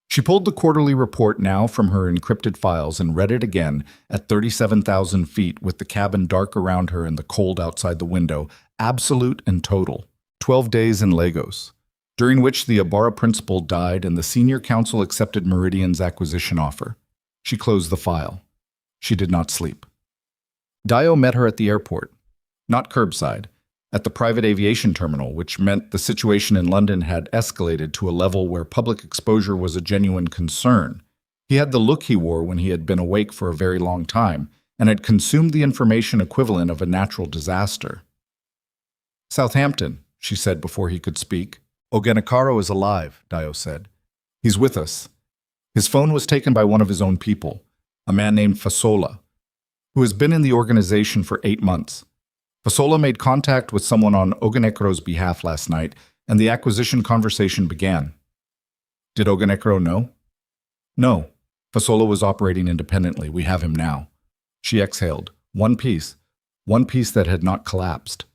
She pulled the quarterly report now from her encrypted files and read it again at 37,000 feet with the cabin dark around her and the cold outside the window, absolute and total. 12 days in Lagos, during which the Ibarra principal died and the senior counsel accepted Meridian's acquisition offer. She closed the file. She did not sleep. Dio met her at the airport, not curbside, at the private aviation terminal, which meant the situation in London had escalated to a level where public exposure was a genuine concern. He had the look he wore when he had been awake for a very long time and had consumed the information equivalent of a natural disaster. Southampton, she said before he could speak. Ogenekaro is alive, Dio said. He's with us. His phone was taken by one of his own people, a man named Fasola, who has been in the organization for 8 months. Fasola made contact with someone on Ogenekaro's behalf last night, and the acquisition conversation began. Did Ogenekaro know? No. Fasola was operating independently. We have him now. She exhaled. One piece that had not collapsed.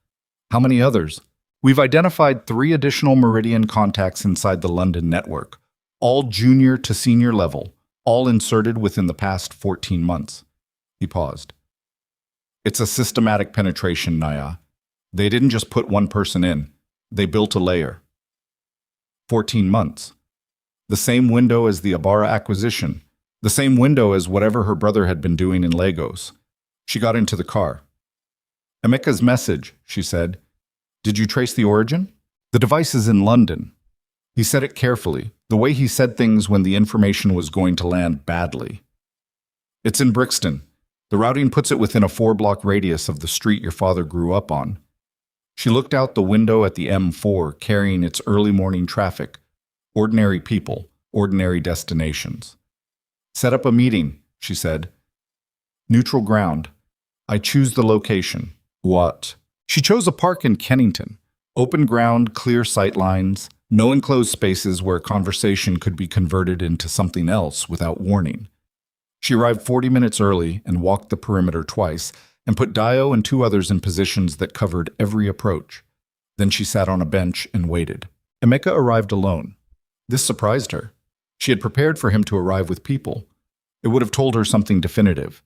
How many others? We've identified 3 additional Meridian contacts inside the London network, all junior to senior level, all inserted within the past 14 months. He paused. It's a systematic penetration, Naya. They didn't just put one person in. They built a layer. 14 months. The same window as the Ibarra acquisition. The same window as whatever her brother had been doing in Lagos. She got into the car. Emeka's message, she said. Did you trace the origin? The device is in London. He said it carefully, the way he said things when the information was going to land badly. It's in Brixton. The routing puts it within a 4-block radius of the street your father grew up on. She looked out the window at the M4 carrying its early morning traffic. Ordinary people, ordinary destinations. Set up a meeting, she said. Neutral ground. I choose the location. What? She chose a park in Kennington. Open ground, clear sight lines, no enclosed spaces where conversation could be converted into something else without warning. She arrived 40 minutes early and walked the perimeter twice and put Dio and two others in positions that covered every approach. Then she sat on a bench and waited. Emeka arrived alone. This surprised her. She had prepared for him to arrive with people. It would have told her something definitive.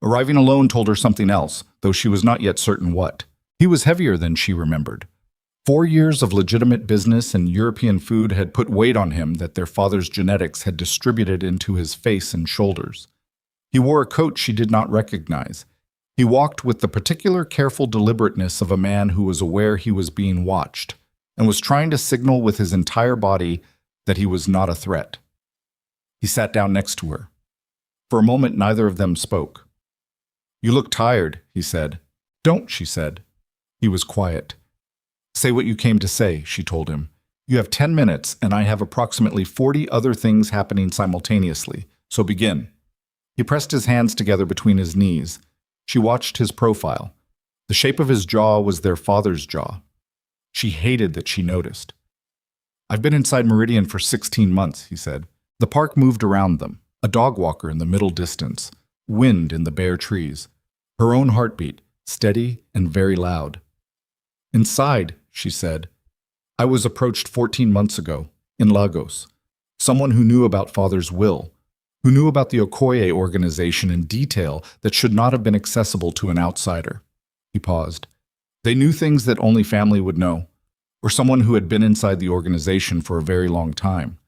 Arriving alone told her something else, though she was not yet certain what. He was heavier than she remembered. 4 years of legitimate business and European food had put weight on him that their father's genetics had distributed into his face and shoulders. He wore a coat she did not recognize. He walked with the particular careful deliberateness of a man who was aware he was being watched and was trying to signal with his entire body that he was not a threat. He sat down next to her. For a moment, neither of them spoke. You look tired, he said. Don't, she said. He was quiet. Say what you came to say, she told him. You have 10 minutes, and I have approximately 40 other things happening simultaneously, so begin. He pressed his hands together between his knees. She watched his profile. The shape of his jaw was their father's jaw. She hated that she noticed. I've been inside Meridian for 16 months, he said. The park moved around them, a dog walker in the middle distance, wind in the bare trees, her own heartbeat, steady and very loud. Inside, she said, I was approached 14 months ago, in Lagos. Someone who knew about father's will, who knew about the Okoye organization in detail that should not have been accessible to an outsider. He paused. They knew things that only family would know, or someone who had been inside the organization for a very long time.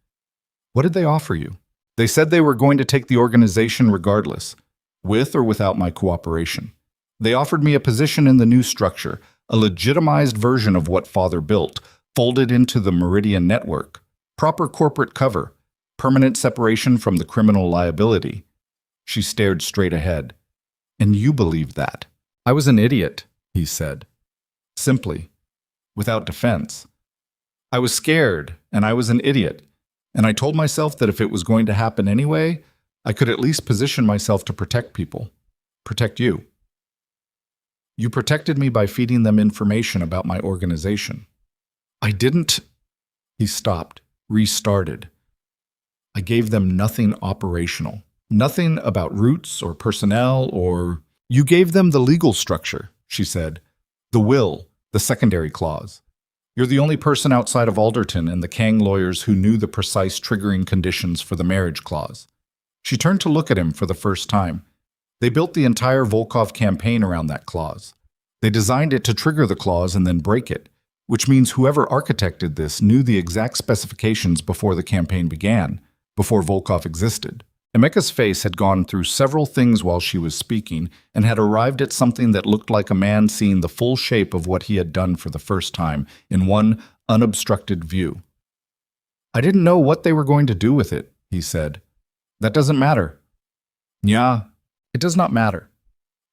What did they offer you? They said they were going to take the organization regardless, with or without my cooperation. They offered me a position in the new structure, a legitimized version of what father built, folded into the Meridian network, proper corporate cover, permanent separation from the criminal liability. She stared straight ahead. And you believed that? I was an idiot, he said. Simply, without defense. I was scared, and I was an idiot, and I told myself that if it was going to happen anyway, I could at least position myself to protect people. Protect you. You protected me by feeding them information about my organization. I didn't. He stopped, restarted. I gave them nothing operational, nothing about routes or personnel or... You gave them the legal structure, she said. The will, the secondary clause. You're the only person outside of Alderton and the Kang lawyers who knew the precise triggering conditions for the marriage clause. She turned to look at him for the first time. They built the entire Volkov campaign around that clause. They designed it to trigger the clause and then break it, which means whoever architected this knew the exact specifications before the campaign began, before Volkov existed. Emeka's face had gone through several things while she was speaking and had arrived at something that looked like a man seeing the full shape of what he had done for the first time in one unobstructed view. I didn't know what they were going to do with it, he said. That doesn't matter. Yeah, it does not matter.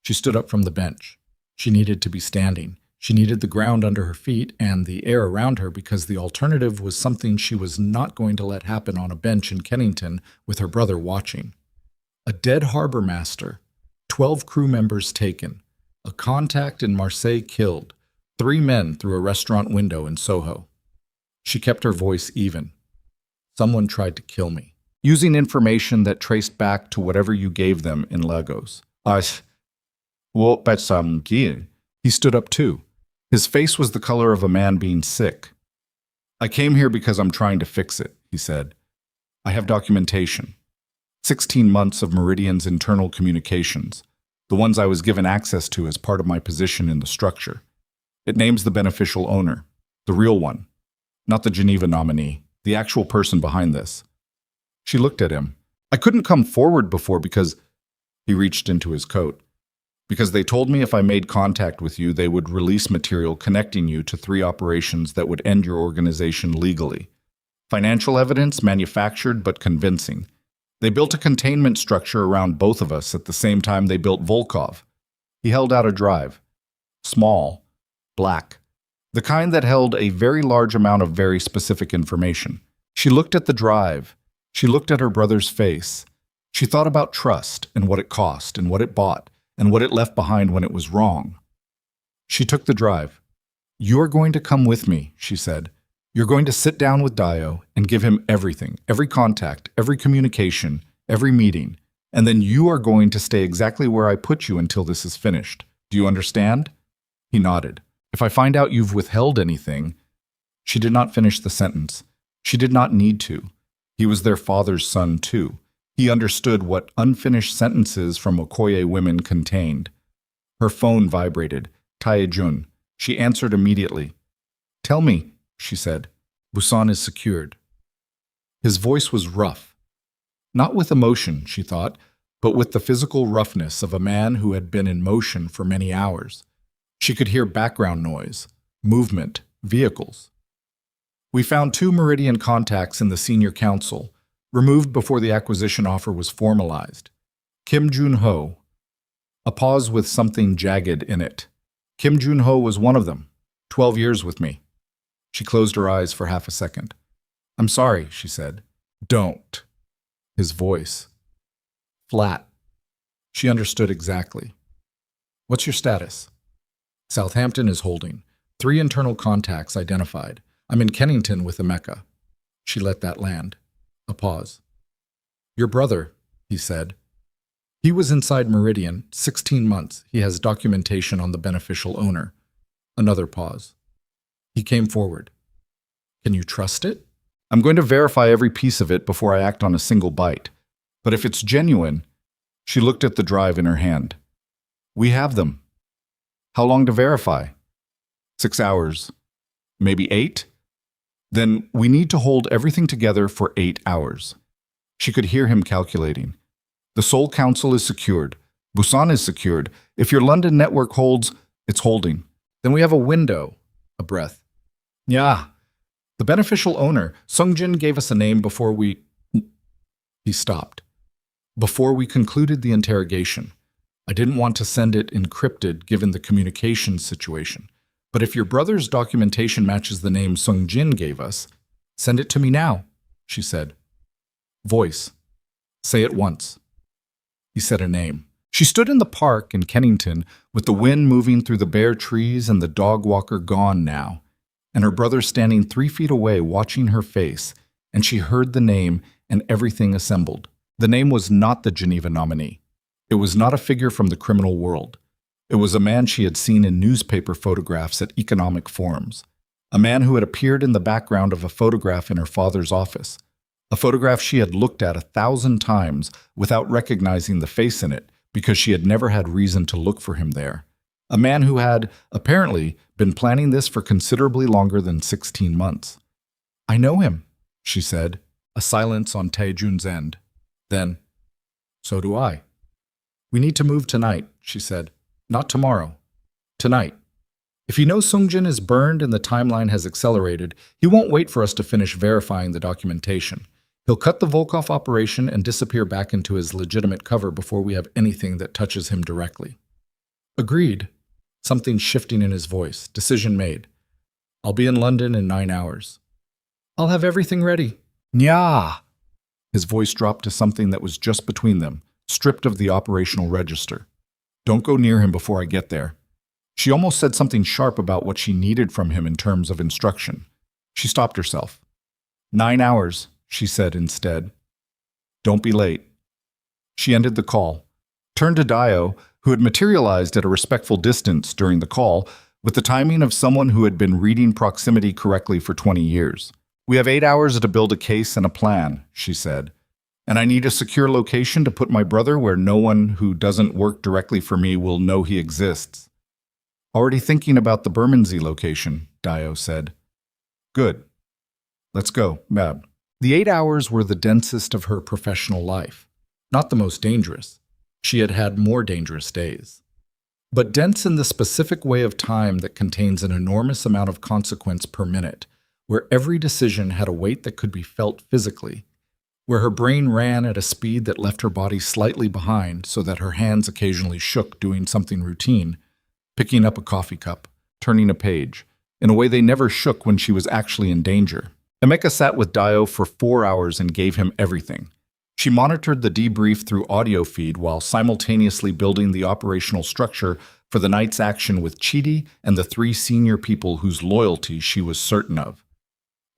She stood up from the bench. She needed to be standing. She needed the ground under her feet and the air around her because the alternative was something she was not going to let happen on a bench in Kennington with her brother watching. A dead harbor master, 12 crew members taken, a contact in Marseille killed, 3 men through a restaurant window in Soho. She kept her voice even. Someone tried to kill me, using information that traced back to whatever you gave them in Lagos. He stood up too. His face was the color of a man being sick. I came here because I'm trying to fix it, he said. I have documentation. 16 months of Meridian's internal communications, the ones I was given access to as part of my position in the structure. It names the beneficial owner, the real one, not the Geneva nominee, the actual person behind this. She looked at him. I couldn't come forward before because... He reached into his coat. Because they told me if I made contact with you, they would release material connecting you to 3 operations that would end your organization legally. Financial evidence, manufactured but convincing. They built a containment structure around both of us at the same time they built Volkov. He held out a drive. Small, black, the kind that held a very large amount of very specific information. She looked at the drive. She looked at her brother's face. She thought about trust and what it cost and what it bought and what it left behind when it was wrong. She took the drive. "You're going to come with me," she said. "You're going to sit down with Dio and give him everything, every contact, every communication, every meeting, and then you are going to stay exactly where I put you until this is finished. Do you understand?" He nodded. "If I find out you've withheld anything—" She did not finish the sentence. She did not need to. He was their father's son, too. He understood what unfinished sentences from Okoye women contained. Her phone vibrated. Tae-jun. She answered immediately. "Tell me," she said. "Busan is secured." His voice was rough. Not with emotion, she thought, but with the physical roughness of a man who had been in motion for many hours. She could hear background noise, movement, vehicles. "We found 2 Meridian contacts in the senior council, removed before the acquisition offer was formalized. Kim Jun-ho." A pause with something jagged in it. "Kim Jun-ho was one of them. 12 years with me." She closed her eyes for half a second. "I'm sorry," she said. "Don't." His voice. Flat. She understood exactly. "What's your status?" "Southampton is holding. 3 internal contacts identified. I'm in Kennington with Emeka." She let that land. A pause. "Your brother," he said. "He was inside Meridian, 16 months. He has documentation on the beneficial owner." Another pause. He came forward. "Can you trust it?" "I'm going to verify every piece of it before I act on a single bite. But if it's genuine—" She looked at the drive in her hand. "We have them." "How long to verify?" 6 hours. Maybe 8? "Then we need to hold everything together for 8 hours. She could hear him calculating. "The Seoul Council is secured. Busan is secured. If your London network holds, it's holding. Then we have a window." A breath. "Yeah. The beneficial owner, Sungjin, gave us a name before we—" He stopped. "Before we concluded the interrogation. I didn't want to send it encrypted given the communications situation. But if your brother's documentation matches the name Sungjin gave us, send it to me now," she said. Voice. "Say it once." He said a name. She stood in the park in Kennington with the wind moving through the bare trees and the dog walker gone now, and her brother standing 3 feet away watching her face, and she heard the name and everything assembled. The name was not the Geneva nominee. It was not a figure from the criminal world. It was a man she had seen in newspaper photographs at economic forums. A man who had appeared in the background of a photograph in her father's office. A photograph she had looked at 1,000 times without recognizing the face in it because she had never had reason to look for him there. A man who had, apparently, been planning this for considerably longer than 16 months. "I know him," she said, a silence on Tae-jun's end. Then, "So do I." "We need to move tonight," she said. "Not tomorrow. Tonight. If he knows Sungjin is burned and the timeline has accelerated, he won't wait for us to finish verifying the documentation. He'll cut the Volkov operation and disappear back into his legitimate cover before we have anything that touches him directly." "Agreed." Something shifting in his voice. Decision made. "I'll be in London in 9 hours." "I'll have everything ready." "Nya!" His voice dropped to something that was just between them, stripped of the operational register. "Don't go near him before I get there." She almost said something sharp about what she needed from him in terms of instruction. She stopped herself. 9 hours, she said instead. "Don't be late." She ended the call, turned to Dio, who had materialized at a respectful distance during the call, with the timing of someone who had been reading proximity correctly for 20 years. "We have 8 hours to build a case and a plan," she said. "And I need a secure location to put my brother where no one who doesn't work directly for me will know he exists." "Already thinking about the Bermondsey location," Dio said. "Good. Let's go, Mab." The 8 hours were the densest of her professional life. Not the most dangerous. She had had more dangerous days. But dense in the specific way of time that contains an enormous amount of consequence per minute, where every decision had a weight that could be felt physically, where her brain ran at a speed that left her body slightly behind so that her hands occasionally shook doing something routine, picking up a coffee cup, turning a page, in a way they never shook when she was actually in danger. Emeka sat with Dio for 4 hours and gave him everything. She monitored the debrief through audio feed while simultaneously building the operational structure for the night's action with Chidi and the 3 senior people whose loyalty she was certain of.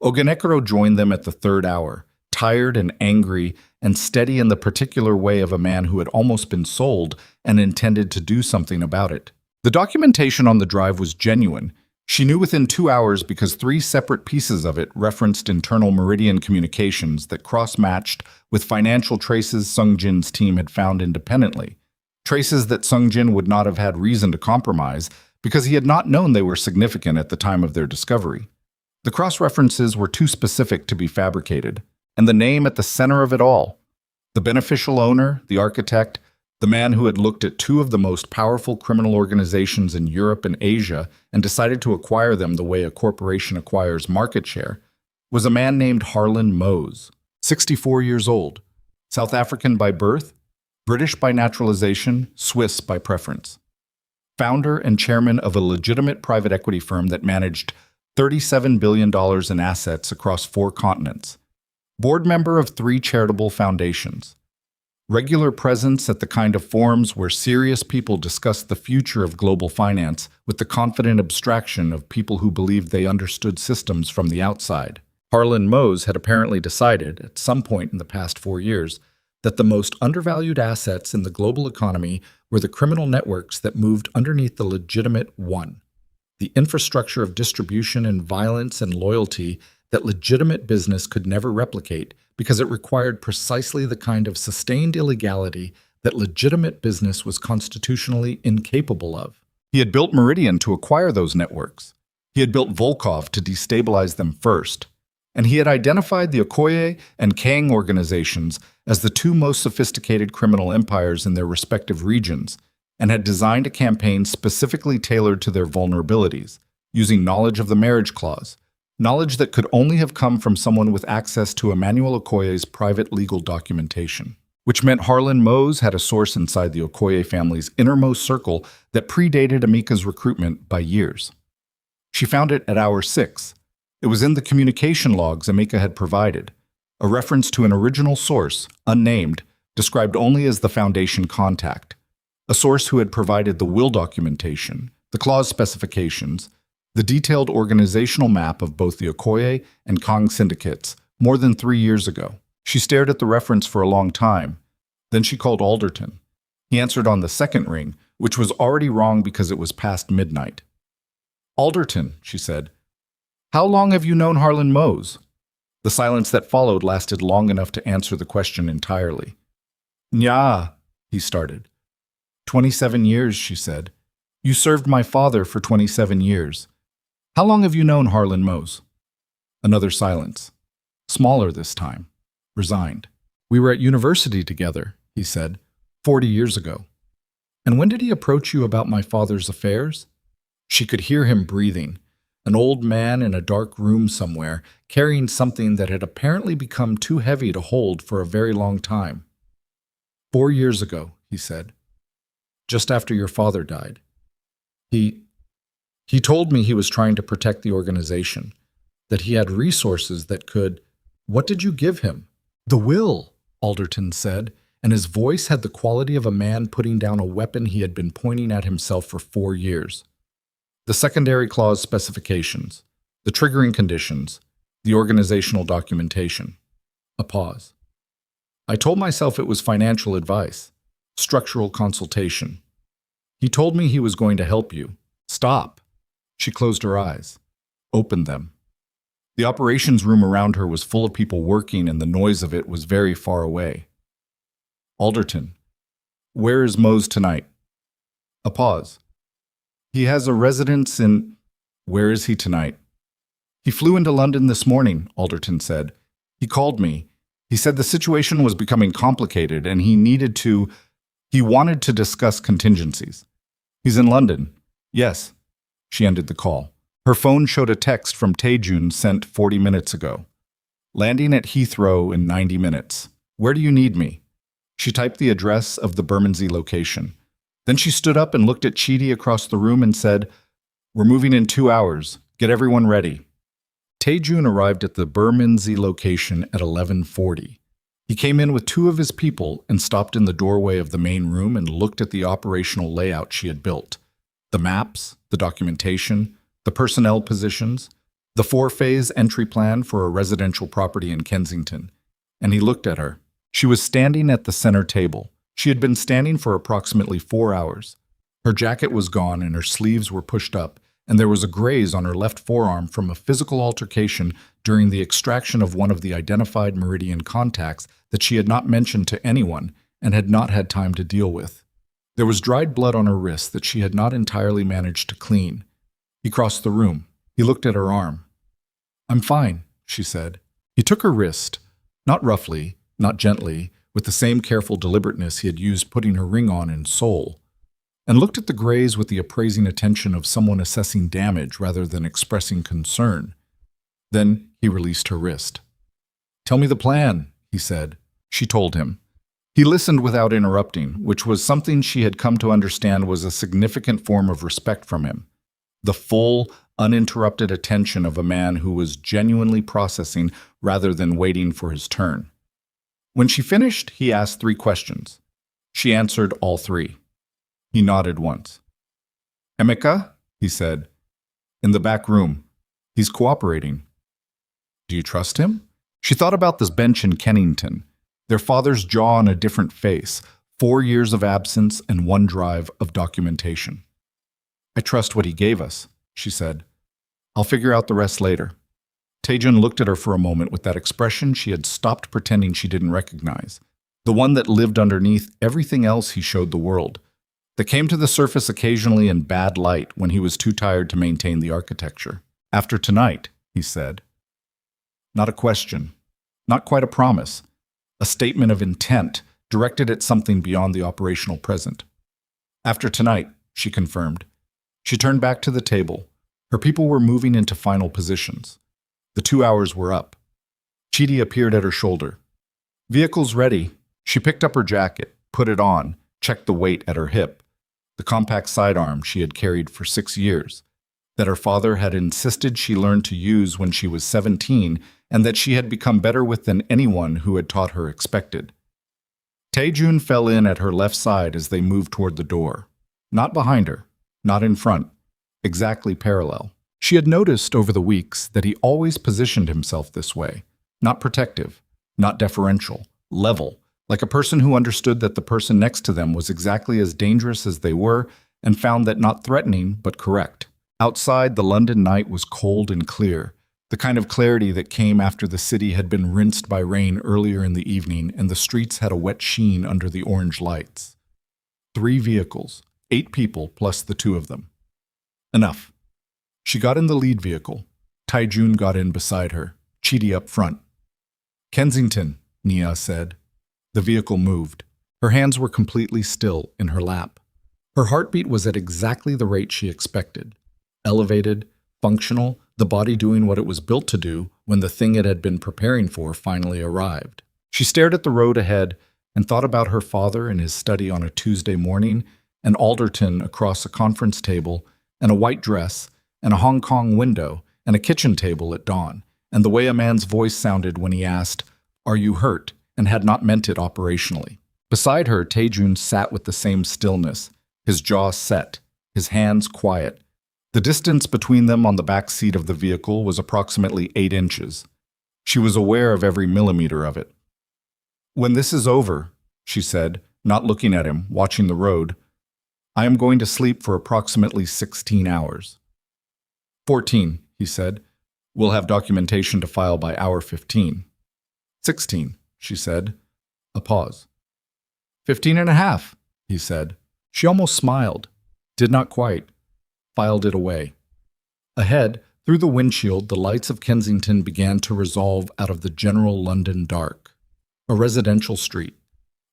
Ogenekaro joined them at the 3rd hour, tired and angry and steady in the particular way of a man who had almost been sold and intended to do something about it. The documentation on the drive was genuine. She knew within 2 hours because 3 separate pieces of it referenced internal Meridian communications that cross-matched with financial traces Sungjin's team had found independently. Traces that Sungjin would not have had reason to compromise because he had not known they were significant at the time of their discovery. The cross-references were too specific to be fabricated, and the name at the center of it all, the beneficial owner, the architect, the man who had looked at 2 of the most powerful criminal organizations in Europe and Asia and decided to acquire them the way a corporation acquires market share, was a man named Harlan Mose, 64 years old, South African by birth, British by naturalization, Swiss by preference. Founder and chairman of a legitimate private equity firm that managed $37 billion in assets across 4 continents. Board member of 3 charitable foundations. Regular presence at the kind of forums where serious people discuss the future of global finance with the confident abstraction of people who believed they understood systems from the outside. Harlan Mose had apparently decided, at some point in the past 4 years, that the most undervalued assets in the global economy were the criminal networks that moved underneath the legitimate one, the infrastructure of distribution and violence and loyalty that legitimate business could never replicate because it required precisely the kind of sustained illegality that legitimate business was constitutionally incapable of. He had built Meridian to acquire those networks. He had built Volkov to destabilize them first. And he had identified the Okoye and Kang organizations as the 2 most sophisticated criminal empires in their respective regions, and had designed a campaign specifically tailored to their vulnerabilities, using knowledge of the marriage clause, knowledge that could only have come from someone with access to Emmanuel Okoye's private legal documentation, which meant Harlan Mose had a source inside the Okoye family's innermost circle that predated Emeka's recruitment by years. She found it at hour 6. It was in the communication logs Emeka had provided, a reference to an original source, unnamed, described only as the Foundation contact, a source who had provided the will documentation, the clause specifications, the detailed organizational map of both the Okoye and Kang syndicates more than 3 years ago. She stared at the reference for a long time. Then she called Alderton. He answered on the 2nd ring, which was already wrong because it was past midnight. "Alderton," she said, "how long have you known Harlan Mose?" The silence that followed lasted long enough to answer the question entirely. "Nya," he started. 27 years, she said. "You served my father for 27 years. How long have you known Harlan Mose?" Another silence. Smaller this time. Resigned. "We were at university together," he said, 40 years ago. "And when did he approach you about my father's affairs?" She could hear him breathing, an old man in a dark room somewhere, carrying something that had apparently become too heavy to hold for a very long time. 4 years ago, he said. Just after your father died. He told me he was trying to protect the organization, that he had resources that could... What did you give him? The will, Alderton said, and his voice had the quality of a man putting down a weapon he had been pointing at himself for 4 years. The secondary clause specifications, the triggering conditions, the organizational documentation. A pause. I told myself it was financial advice, structural consultation. He told me he was going to help you. Stop. She closed her eyes, opened them. The operations room around her was full of people working, and the noise of it was very far away. Alderton, where is Mose tonight? A pause. He has a residence in... Where is he tonight? He flew into London this morning, Alderton said. He called me. He said the situation was becoming complicated and he wanted to discuss contingencies. He's in London. Yes. She ended the call. Her phone showed a text from Taejun sent 40 minutes ago. Landing at Heathrow in 90 minutes. Where do you need me? She typed the address of the Bermondsey location. Then she stood up and looked at Chidi across the room and said, We're moving in 2 hours. Get everyone ready. Taejun arrived at the Bermondsey location at 11:40. He came in with two of his people and stopped in the doorway of the main room and looked at the operational layout she had built. The maps, the documentation, the personnel positions, the four-phase entry plan for a residential property in Kensington. And he looked at her. She was standing at the center table. She had been standing for approximately 4 hours. Her jacket was gone and her sleeves were pushed up, and there was a graze on her left forearm from a physical altercation during the extraction of one of the identified meridian contacts that she had not mentioned to anyone and had not had time to deal with. There was dried blood on her wrist that she had not entirely managed to clean. He crossed the room. He looked at her arm. "I'm fine," she said. He took her wrist, not roughly, not gently, with the same careful deliberateness he had used putting her ring on in Seoul, and looked at the graze with the appraising attention of someone assessing damage rather than expressing concern. Then he released her wrist. "Tell me the plan," he said. She told him. He listened without interrupting, which was something she had come to understand was a significant form of respect from him. The full, uninterrupted attention of a man who was genuinely processing rather than waiting for his turn. When she finished, he asked 3 questions. She answered all 3. He nodded once. "Emeka," he said, "in the back room. He's cooperating. Do you trust him?" She thought about this bench in Kennington, their father's jaw on a different face, 4 years of absence and 1 drive of documentation. "I trust what he gave us," she said. "I'll figure out the rest later." Taejun looked at her for a moment with that expression she had stopped pretending she didn't recognize, the one that lived underneath everything else he showed the world, that came to the surface occasionally in bad light when he was too tired to maintain the architecture. "After tonight," he said. Not a question, not quite a promise, a statement of intent directed at something beyond the operational present. "After tonight," she confirmed. She turned back to the table. Her people were moving into final positions. The 2 hours were up. Chidi appeared at her shoulder. "Vehicle's ready." She picked up her jacket, put it on, checked the weight at her hip, the compact sidearm she had carried for 6 years, that her father had insisted she learn to use when she was 17, and that she had become better with than anyone who had taught her expected. Taejun fell in at her left side as they moved toward the door. Not behind her, not in front, exactly parallel. She had noticed over the weeks that he always positioned himself this way, not protective, not deferential, level, like a person who understood that the person next to them was exactly as dangerous as they were and found that not threatening but correct. Outside, the London night was cold and clear, the kind of clarity that came after the city had been rinsed by rain earlier in the evening and the streets had a wet sheen under the orange lights. 3 vehicles, 8 people plus the 2 of them. Enough. She got in the lead vehicle. Taejun got in beside her, Chidi up front. "Kensington," Nia said. The vehicle moved. Her hands were completely still in her lap. Her heartbeat was at exactly the rate she expected. Elevated, functional, the body doing what it was built to do when the thing it had been preparing for finally arrived. She stared at the road ahead and thought about her father in his study on a Tuesday morning, and Alderton across a conference table, and a white dress, and a Hong Kong window, and a kitchen table at dawn, and the way a man's voice sounded when he asked, "Are you hurt?" and had not meant it operationally. Beside her, Taejun sat with the same stillness, his jaw set, his hands quiet. The distance between them on the back seat of the vehicle was approximately 8 inches. She was aware of every millimeter of it. "When this is over," she said, not looking at him, watching the road, "I am going to sleep for approximately 16 hours. 14, he said. "We'll have documentation to file by hour 15. 16, she said. A pause. 15 and a half, he said. She almost smiled. Did not quite. Filed it away. Ahead, through the windshield, the lights of Kensington began to resolve out of the general London dark. A residential street.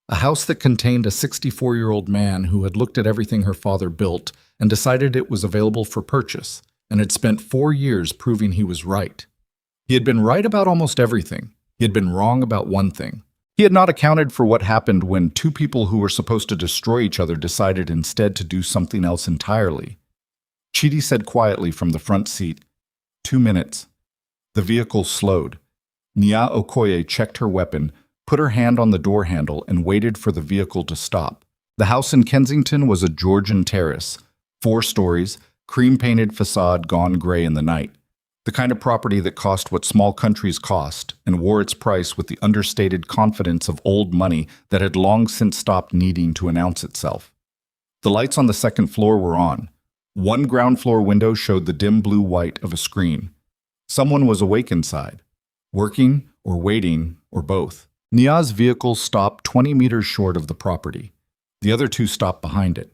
A house that contained a 64-year-old man who had looked at everything her father built and decided it was available for purchase, and had spent 4 years proving he was right. He had been right about almost everything. He had been wrong about one thing. He had not accounted for what happened when 2 people who were supposed to destroy each other decided instead to do something else entirely. Chidi said quietly from the front seat, 2 minutes. The vehicle slowed. Nya Okoye checked her weapon, put her hand on the door handle, and waited for the vehicle to stop. The house in Kensington was a Georgian terrace, 4 stories, cream-painted facade gone gray in the night. The kind of property that cost what small countries cost and wore its price with the understated confidence of old money that had long since stopped needing to announce itself. The lights on the second floor were on. One ground floor window showed the dim blue white of a screen. Someone was awake inside, working or waiting or both. Nia's vehicle stopped 20 meters short of the property. The other 2 stopped behind it.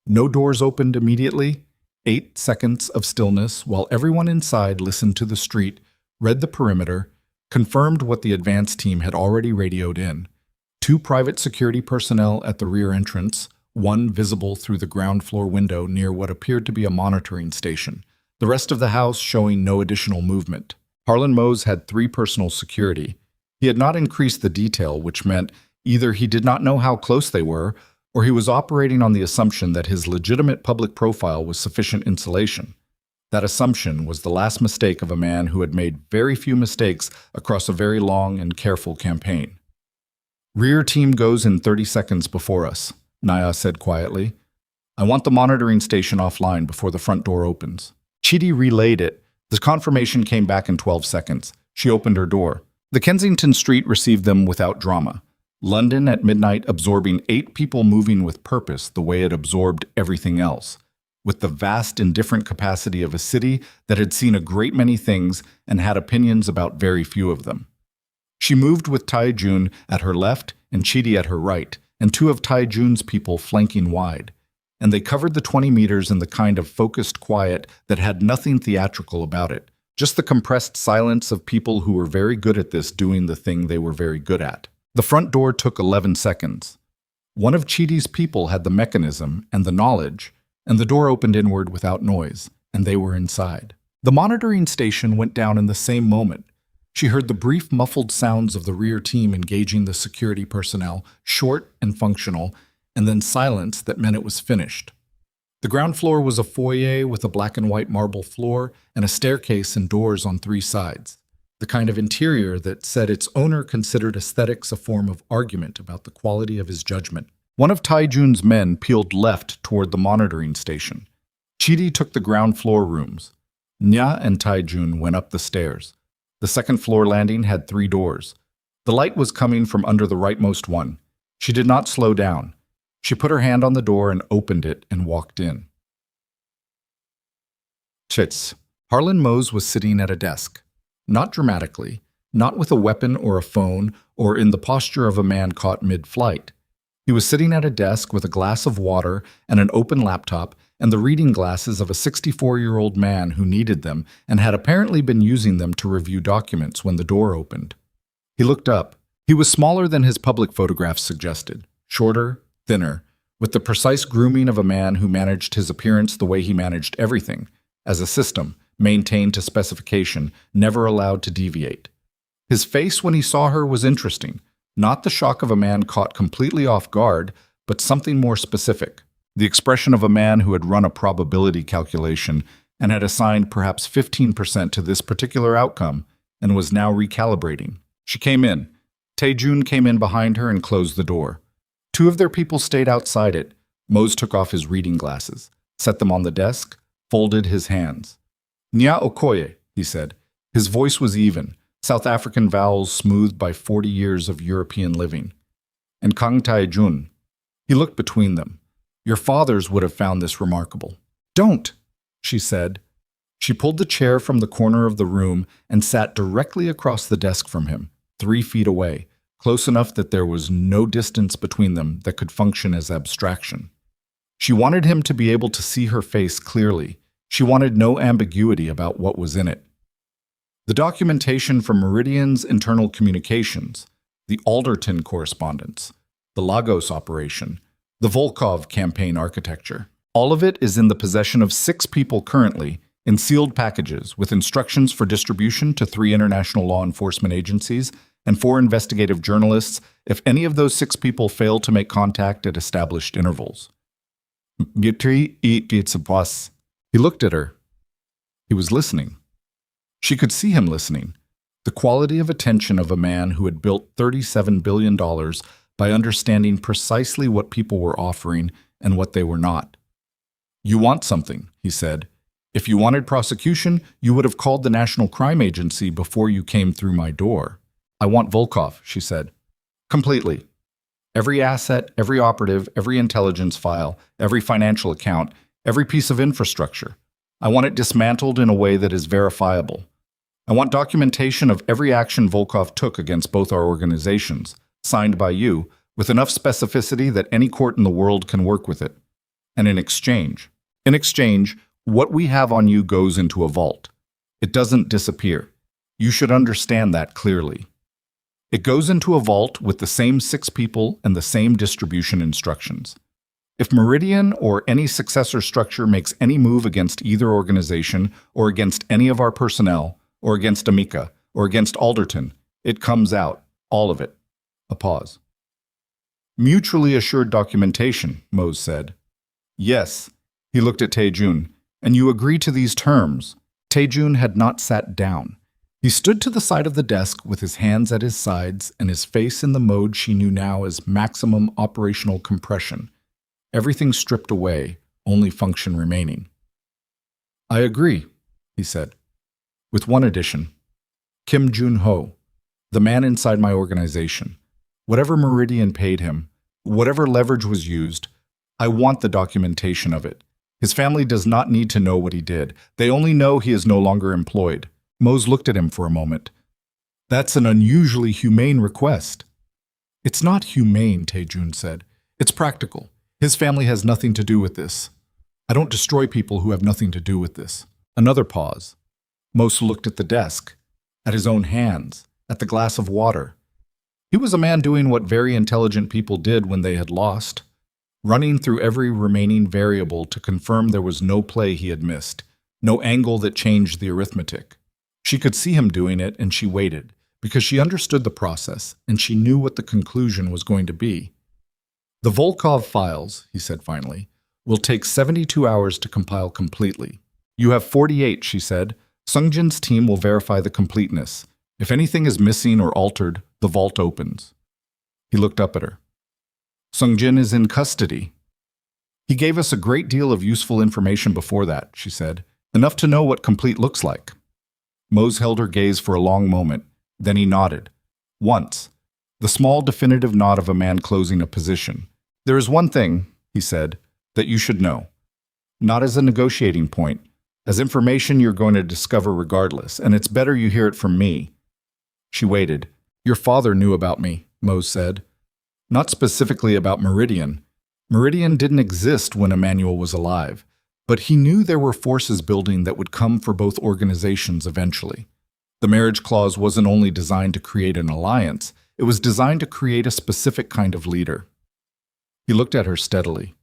No doors opened immediately. 8 seconds of stillness while everyone inside listened to the street, read the perimeter, confirmed what the advance team had already radioed in. 2 private security personnel at the rear entrance, 1 visible through the ground floor window near what appeared to be a monitoring station. The rest of the house showing no additional movement. Harlan Mose had 3 personal security. He had not increased the detail, which meant either he did not know how close they were, or he was operating on the assumption that his legitimate public profile was sufficient insulation. That assumption was the last mistake of a man who had made very few mistakes across a very long and careful campaign. "Rear team goes in 30 seconds before us," Nya said quietly. "I want the monitoring station offline before the front door opens." Chidi relayed it. The confirmation came back in 12 seconds. She opened her door. The Kensington street received them without drama. London at midnight absorbing 8 people moving with purpose the way it absorbed everything else, with the vast indifferent capacity of a city that had seen a great many things and had opinions about very few of them. She moved with Tai Jun at her left and Chidi at her right, and 2 of Tai Jun's people flanking wide, and they covered the 20 meters in the kind of focused quiet that had nothing theatrical about it, just the compressed silence of people who were very good at this doing the thing they were very good at. The front door took 11 seconds. One of Chidi's people had the mechanism and the knowledge, and the door opened inward without noise, and they were inside. The monitoring station went down in the same moment. She heard the brief muffled sounds of the rear team engaging the security personnel, short and functional, and then silence that meant it was finished. The ground floor was a foyer with a black and white marble floor and a staircase and doors on 3 sides. The kind of interior that said its owner considered aesthetics a form of argument about the quality of his judgment. One of Tai Jun's men peeled left toward the monitoring station. Chidi took the ground floor rooms. Nya and Tai Jun went up the stairs. The second floor landing had 3 doors. The light was coming from under the rightmost one. She did not slow down. She put her hand on the door and opened it and walked in. Chits. Harlan Mose was sitting at a desk. Not dramatically, not with a weapon or a phone, or in the posture of a man caught mid-flight. He was sitting at a desk with a glass of water and an open laptop and the reading glasses of a 64-year-old man who needed them and had apparently been using them to review documents when the door opened. He looked up. He was smaller than his public photographs suggested, shorter, thinner, with the precise grooming of a man who managed his appearance the way he managed everything, as a system, maintained to specification, never allowed to deviate. His face when he saw her was interesting, not the shock of a man caught completely off guard, but something more specific, the expression of a man who had run a probability calculation and had assigned perhaps 15% to this particular outcome and was now recalibrating. She came in. Tae-jun came in behind her and closed the door. 2 of their people stayed outside it. Mose took off his reading glasses, set them on the desk, folded his hands. "Nya Okoye," he said. His voice was even, South African vowels smoothed by 40 years of European living. "And Kang Tae-jun." He looked between them. "Your fathers would have found this remarkable." "Don't," she said. She pulled the chair from the corner of the room and sat directly across the desk from him, 3 feet away, close enough that there was no distance between them that could function as abstraction. She wanted him to be able to see her face clearly. She wanted no ambiguity about what was in it. The documentation from Meridian's internal communications, the Alderton correspondence, the Lagos operation, the Volkov campaign architecture, all of it is in the possession of 6 people currently, in sealed packages with instructions for distribution to 3 international law enforcement agencies and 4 investigative journalists if any of those 6 people fail to make contact at established intervals. He looked at her. He was listening. She could see him listening, the quality of attention of a man who had built $37 billion by understanding precisely what people were offering and what they were not. "You want something," he said. "If you wanted prosecution, you would have called the National Crime Agency before you came through my door." "I want Volkov," she said. "Completely. Every asset, every operative, every intelligence file, every financial account, every piece of infrastructure. I want it dismantled in a way that is verifiable. I want documentation of every action Volkov took against both our organizations, signed by you, with enough specificity that any court in the world can work with it. And in exchange, what we have on you goes into a vault. It doesn't disappear. You should understand that clearly. It goes into a vault with the same 6 people and the same distribution instructions. If Meridian or any successor structure makes any move against either organization or against any of our personnel, or against Amica, or against Alderton, it comes out, all of it." A pause. "Mutually assured documentation," Mose said. "Yes." He looked at Taejun. "And you agree to these terms?" Taejun had not sat down. He stood to the side of the desk with his hands at his sides and his face in the mode she knew now as maximum operational compression. Everything stripped away, only function remaining. "I agree," he said. "With one addition. Kim Jun-ho, the man inside my organization. Whatever Meridian paid him, whatever leverage was used, I want the documentation of it. His family does not need to know what he did. They only know he is no longer employed." Mose looked at him for a moment. "That's an unusually humane request." "It's not humane," Taejun said. "It's practical. His family has nothing to do with this. I don't destroy people who have nothing to do with this." Another pause. Mose looked at the desk, at his own hands, at the glass of water. He was a man doing what very intelligent people did when they had lost, running through every remaining variable to confirm there was no play he had missed, no angle that changed the arithmetic. She could see him doing it, and she waited, because she understood the process, and she knew what the conclusion was going to be. "The Volkov files," he said finally, "will take 72 hours to compile completely. You have 48, she said. Sungjin's team will verify the completeness. If anything is missing or altered, the vault opens." He looked up at her. "Sungjin is in custody." "He gave us a great deal of useful information before that," she said. "Enough to know what complete looks like." Mose held her gaze for a long moment. Then he nodded. Once. The small definitive nod of a man closing a position. "There is one thing," he said, "that you should know. Not as a negotiating point, as information you're going to discover regardless, and it's better you hear it from me." She waited. "Your father knew about me," Mose said. "Not specifically about Meridian. Meridian didn't exist when Emmanuel was alive, but he knew there were forces building that would come for both organizations eventually. The marriage clause wasn't only designed to create an alliance, it was designed to create a specific kind of leader." He looked at her steadily.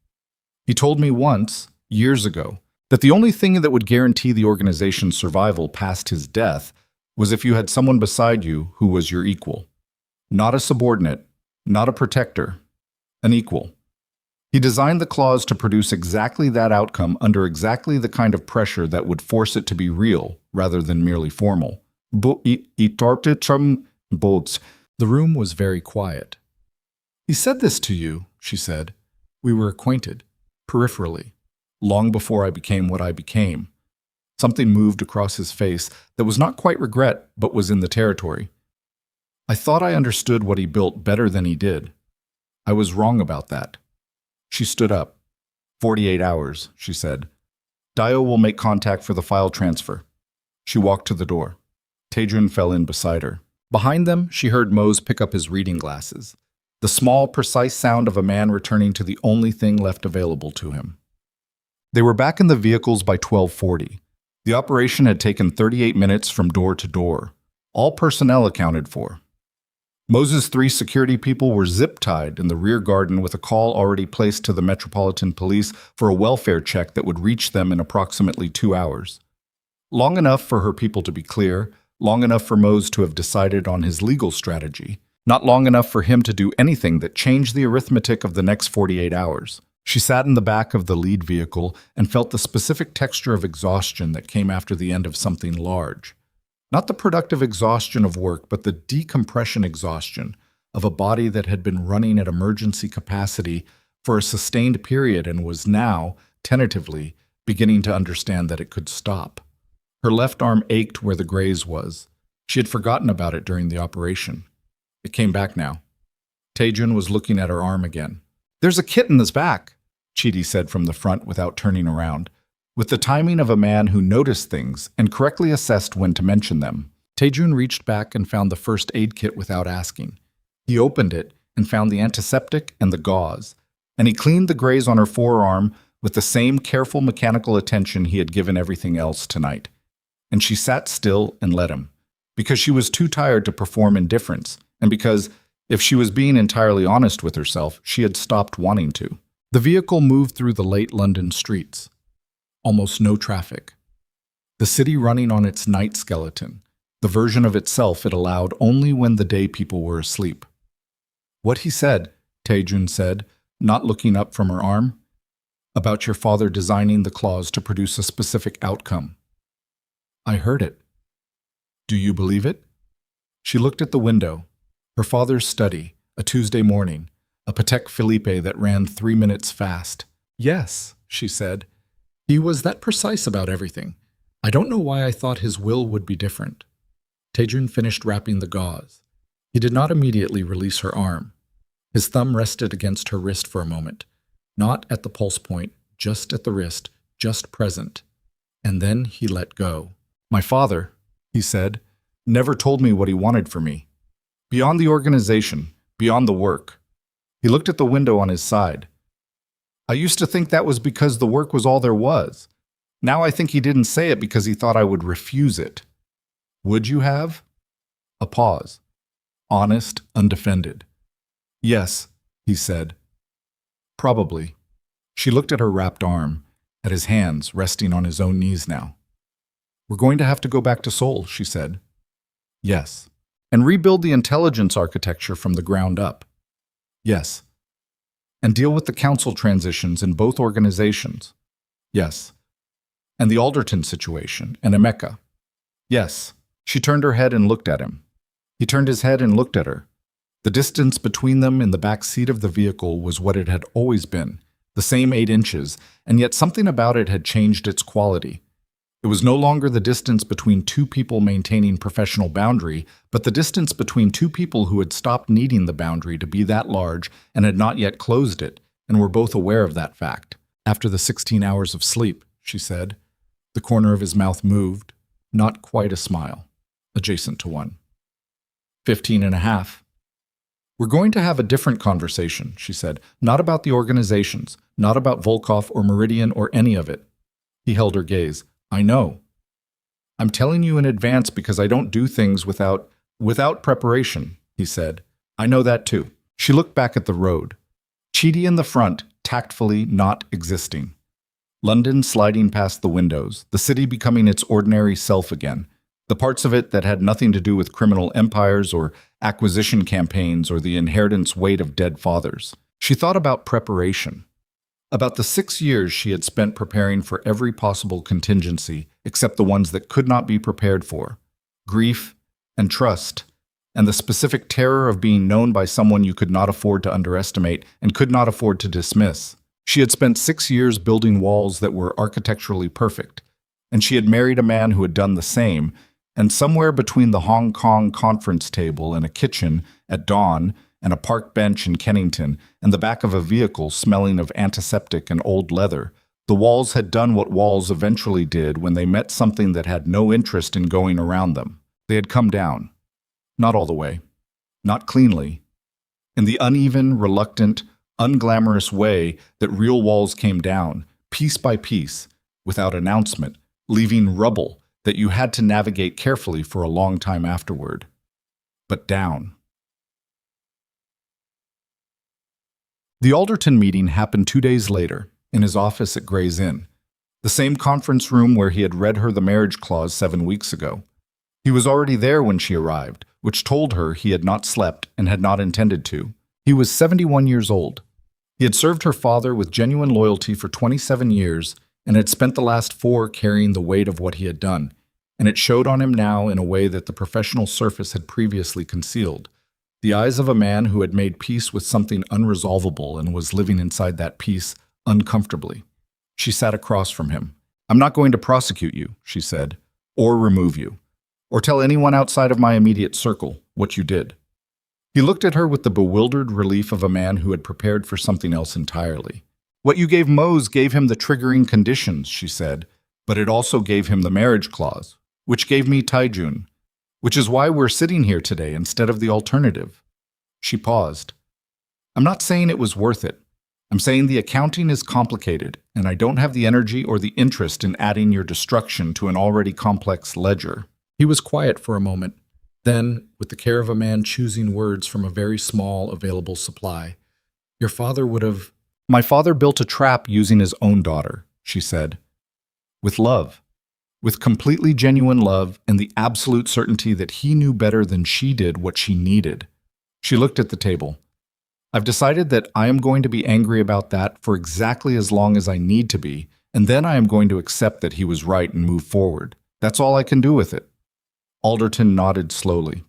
"He told me once, years ago, that the only thing that would guarantee the organization's survival past his death was if you had someone beside you who was your equal. Not a subordinate, not a protector, an equal. He designed the clause to produce exactly that outcome under exactly the kind of pressure that would force it to be real rather than merely formal." The room was very quiet. "He said this to you," she said. "We were acquainted, peripherally, long before I became what I became." Something moved across his face that was not quite regret, but was in the territory. "I thought I understood what he built better than he did. I was wrong about that." She stood up. 48 hours, she said. "Dio will make contact for the file transfer." She walked to the door. Taejun fell in beside her. Behind them, she heard Mose pick up his reading glasses. The small, precise sound of a man returning to the only thing left available to him. They were back in the vehicles by 12:40. The operation had taken 38 minutes from door to door. All personnel accounted for. Mose's 3 security people were zip-tied in the rear garden with a call already placed to the Metropolitan Police for a welfare check that would reach them in approximately 2 hours. Long enough for her people to be clear, long enough for Mose to have decided on his legal strategy, not long enough for him to do anything that changed the arithmetic of the next 48 hours. She sat in the back of the lead vehicle and felt the specific texture of exhaustion that came after the end of something large. Not the productive exhaustion of work, but the decompression exhaustion of a body that had been running at emergency capacity for a sustained period and was now, tentatively, beginning to understand that it could stop. Her left arm ached where the graze was. She had forgotten about it during the operation. It came back now. Taejun was looking at her arm again. "There's a kit in his back," Chidi said from the front without turning around. With the timing of a man who noticed things and correctly assessed when to mention them, Taejun reached back and found the first aid kit without asking. He opened it and found the antiseptic and the gauze, and he cleaned the graze on her forearm with the same careful mechanical attention he had given everything else tonight. And she sat still and let him, because she was too tired to perform indifference, and because, if she was being entirely honest with herself, she had stopped wanting to. The vehicle moved through the late London streets. Almost no traffic. The city running on its night skeleton, the version of itself it allowed only when the day people were asleep. "What he said," Taejun said, not looking up from her arm, "about your father designing the clause to produce a specific outcome. I heard it. Do you believe it?" She looked at the window. Her father's study, a Tuesday morning, a Patek Philippe that ran 3 minutes fast. "Yes," she said. "He was that precise about everything. I don't know why I thought his will would be different." Taejun finished wrapping the gauze. He did not immediately release her arm. His thumb rested against her wrist for a moment, not at the pulse point, just at the wrist, just present. And then he let go. "My father," he said, "never told me what he wanted for me. Beyond the organization, beyond the work." He looked at the window on his side. "I used to think that was because the work was all there was. Now I think he didn't say it because he thought I would refuse it." "Would you have?" A pause. Honest, undefended. "Yes," he said. "Probably." She looked at her wrapped arm, at his hands resting on his own knees now. "We're going to have to go back to Seoul," she said. "Yes." "And rebuild the intelligence architecture from the ground up." "Yes." "And deal with the council transitions in both organizations." "Yes." "And the Alderton situation, and Emeka." "Yes." She turned her head and looked at him. He turned his head and looked at her. The distance between them in the back seat of the vehicle was what it had always been, the same 8 inches, and yet something about it had changed its quality. It was no longer the distance between two people maintaining professional boundary, but the distance between two people who had stopped needing the boundary to be that large and had not yet closed it, and were both aware of that fact. "After the 16 hours of sleep," she said. The corner of his mouth moved, not quite a smile, adjacent to one. 15 and a half. "We're going to have a different conversation," she said. "Not about the organizations, not about Volkov or Meridian or any of it." He held her gaze. "I know. I'm telling you in advance because I don't do things without preparation," he said. "I know that too." She looked back at the road. Chidi in the front, tactfully not existing. London sliding past the windows, the city becoming its ordinary self again. The parts of it that had nothing to do with criminal empires or acquisition campaigns or the inheritance weight of dead fathers. She thought about preparation. About the 6 years she had spent preparing for every possible contingency except the ones that could not be prepared for. Grief and trust, and the specific terror of being known by someone you could not afford to underestimate and could not afford to dismiss. She had spent 6 years building walls that were architecturally perfect, and she had married a man who had done the same, and somewhere between the Hong Kong conference table and a kitchen at dawn and a park bench in Kennington and the back of a vehicle smelling of antiseptic and old leather, the walls had done what walls eventually did when they met something that had no interest in going around them. They had come down. Not all the way. Not cleanly. In the uneven, reluctant, unglamorous way that real walls came down, piece by piece, without announcement, leaving rubble that you had to navigate carefully for a long time afterward. But down. The Alderton meeting happened 2 days later, in his office at Gray's Inn, the same conference room where he had read her the marriage clause 7 weeks ago. He was already there when she arrived, which told her he had not slept and had not intended to. He was 71 years old. He had served her father with genuine loyalty for 27 years and had spent the last 4 carrying the weight of what he had done, and it showed on him now in a way that the professional surface had previously concealed. The eyes of a man who had made peace with something unresolvable and was living inside that peace uncomfortably. She sat across from him. "I'm not going to prosecute you," she said, "or remove you, or tell anyone outside of my immediate circle what you did." He looked at her with the bewildered relief of a man who had prepared for something else entirely. "What you gave Mose gave him the triggering conditions," she said, "but it also gave him the marriage clause, which gave me Taijun, which is why we're sitting here today instead of the alternative." She paused. "I'm not saying it was worth it. I'm saying the accounting is complicated, and I don't have the energy or the interest in adding your destruction to an already complex ledger." He was quiet for a moment. Then, with the care of a man choosing words from a very small available supply, "Your father would have—" "My father built a trap using his own daughter," she said. "With love. With completely genuine love and the absolute certainty that he knew better than she did what she needed." She looked at the table. "I've decided that I am going to be angry about that for exactly as long as I need to be, and then I am going to accept that he was right and move forward. That's all I can do with it." Alderton nodded slowly,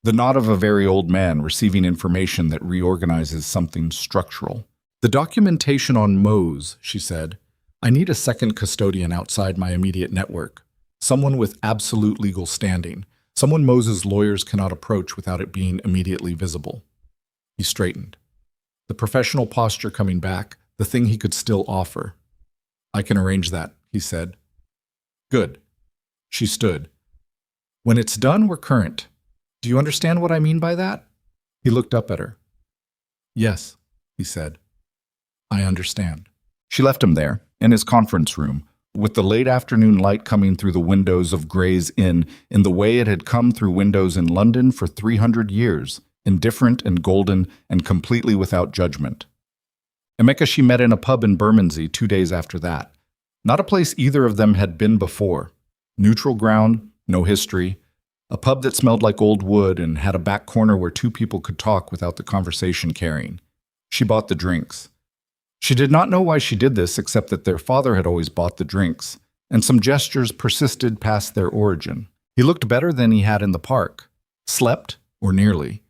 the nod of a very old man receiving information that reorganizes something structural. "The documentation on Mose," she said. "I need a second custodian outside my immediate network, someone with absolute legal standing, someone Mose's lawyers cannot approach without it being immediately visible." He straightened, the professional posture coming back, the thing he could still offer. "I can arrange that," he said. "Good." She stood. "When it's done, we're current. Do you understand what I mean by that?" He looked up at her. "Yes," he said. "I understand." She left him there, in his conference room, with the late afternoon light coming through the windows of Gray's Inn in the way it had come through windows in London for 300 years, indifferent and golden and completely without judgment. Emeka she met in a pub in Bermondsey 2 days after that. Not a place either of them had been before. Neutral ground, no history, a pub that smelled like old wood and had a back corner where two people could talk without the conversation carrying. She bought the drinks. She did not know why she did this except that their father had always bought the drinks, and some gestures persisted past their origin. He looked better than he had in the park. Slept, or nearly.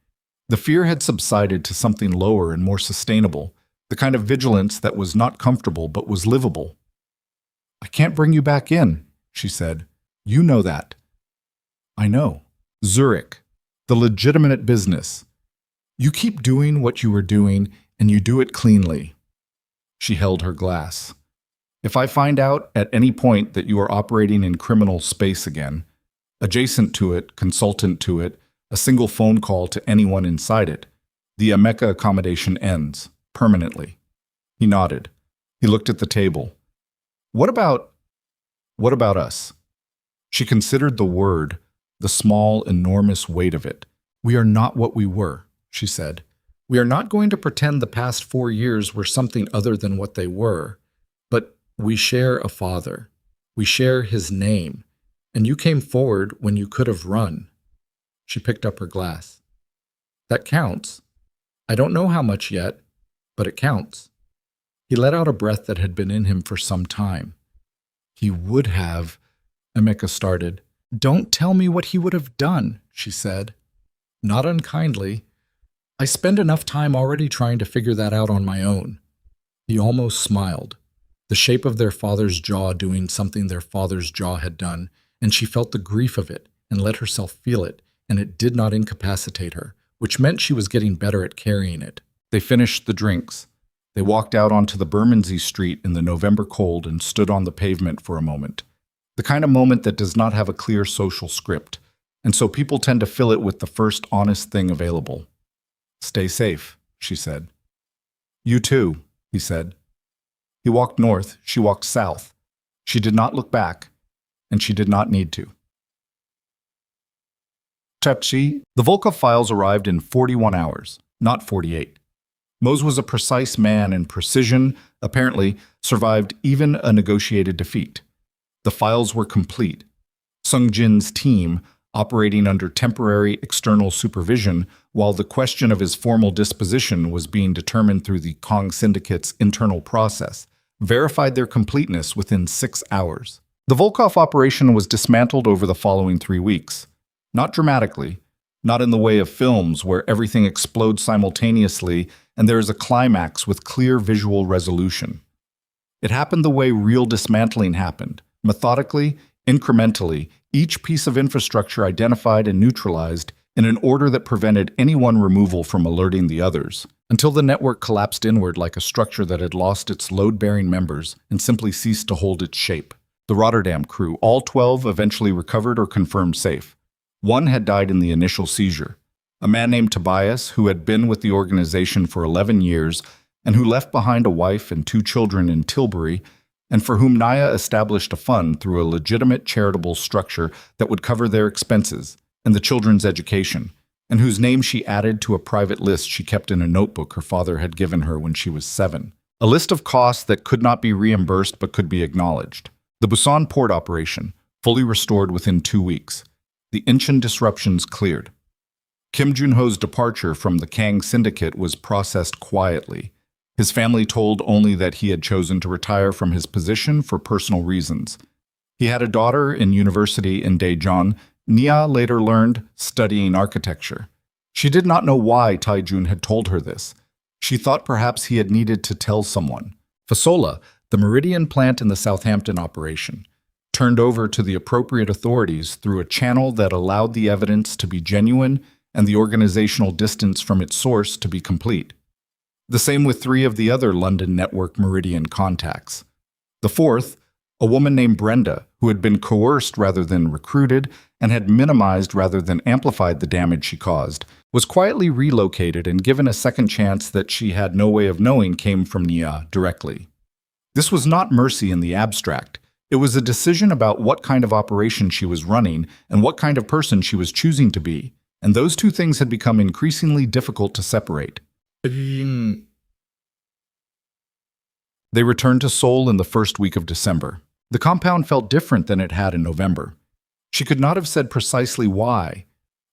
The fear had subsided to something lower and more sustainable, the kind of vigilance that was not comfortable but was livable. "I can't bring you back in," she said. "You know that." "I know. Zurich. The legitimate business. You keep doing what you were doing, and you do it cleanly." She held her glass. "If I find out at any point that you are operating in criminal space again, adjacent to it, consultant to it, a single phone call to anyone inside it, the Emeka accommodation ends, permanently." He nodded. He looked at the table. What about us?" She considered the word, the small, enormous weight of it. "We are not what we were," she said. "We are not going to pretend the past 4 years were something other than what they were, but we share a father. We share his name, and you came forward when you could have run." She picked up her glass. "That counts. I don't know how much yet, but it counts." He let out a breath that had been in him for some time. "He would have," Emeka started. "Don't tell me what he would have done," she said. Not unkindly. "I spend enough time already trying to figure that out on my own." He almost smiled, the shape of their father's jaw doing something their father's jaw had done, and she felt the grief of it and let herself feel it, and it did not incapacitate her, which meant she was getting better at carrying it. They finished the drinks. They walked out onto the Bermondsey street in the November cold and stood on the pavement for a moment. The kind of moment that does not have a clear social script, and so people tend to fill it with the first honest thing available. "Stay safe," she said. "You too," he said. He walked north, she walked south. She did not look back, and she did not need to. Chapchi, the Volkov files arrived in 41 hours, not 48. Mose was a precise man, and precision, apparently, survived even a negotiated defeat. The files were complete. Sung Jin's team, operating under temporary external supervision while the question of his formal disposition was being determined through the Kong Syndicate's internal process, verified their completeness within 6 hours. The Volkov operation was dismantled over the following 3 weeks. Not dramatically, not in the way of films where everything explodes simultaneously and there is a climax with clear visual resolution. It happened the way real dismantling happened, methodically, incrementally, each piece of infrastructure identified and neutralized in an order that prevented any one removal from alerting the others, until the network collapsed inward like a structure that had lost its load-bearing members and simply ceased to hold its shape. The Rotterdam crew, all 12, eventually recovered or confirmed safe. One had died in the initial seizure. A man named Tobias, who had been with the organization for 11 years and who left behind a wife and 2 children in Tilbury, and for whom Naya established a fund through a legitimate charitable structure that would cover their expenses and the children's education, and whose name she added to a private list she kept in a notebook her father had given her when she was 7. A list of costs that could not be reimbursed but could be acknowledged. The Busan port operation, fully restored within 2 weeks. The Incheon disruptions cleared. Kim Jun-ho's departure from the Kang Syndicate was processed quietly. His family told only that he had chosen to retire from his position for personal reasons. He had a daughter in university in Daejeon, Nia later learned, studying architecture. She did not know why Taejun had told her this. She thought perhaps he had needed to tell someone. Fasola, the Meridian plant in the Southampton operation, turned over to the appropriate authorities through a channel that allowed the evidence to be genuine and the organizational distance from its source to be complete. The same with 3 of the other London network Meridian contacts. The 4th, a woman named Brenda, who had been coerced rather than recruited and had minimized rather than amplified the damage she caused, was quietly relocated and given a second chance that she had no way of knowing came from Nia directly. This was not mercy in the abstract. It was a decision about what kind of operation she was running and what kind of person she was choosing to be, and those 2 things had become increasingly difficult to separate. They returned to Seoul in the first week of December. The compound felt different than it had in November. She could not have said precisely why.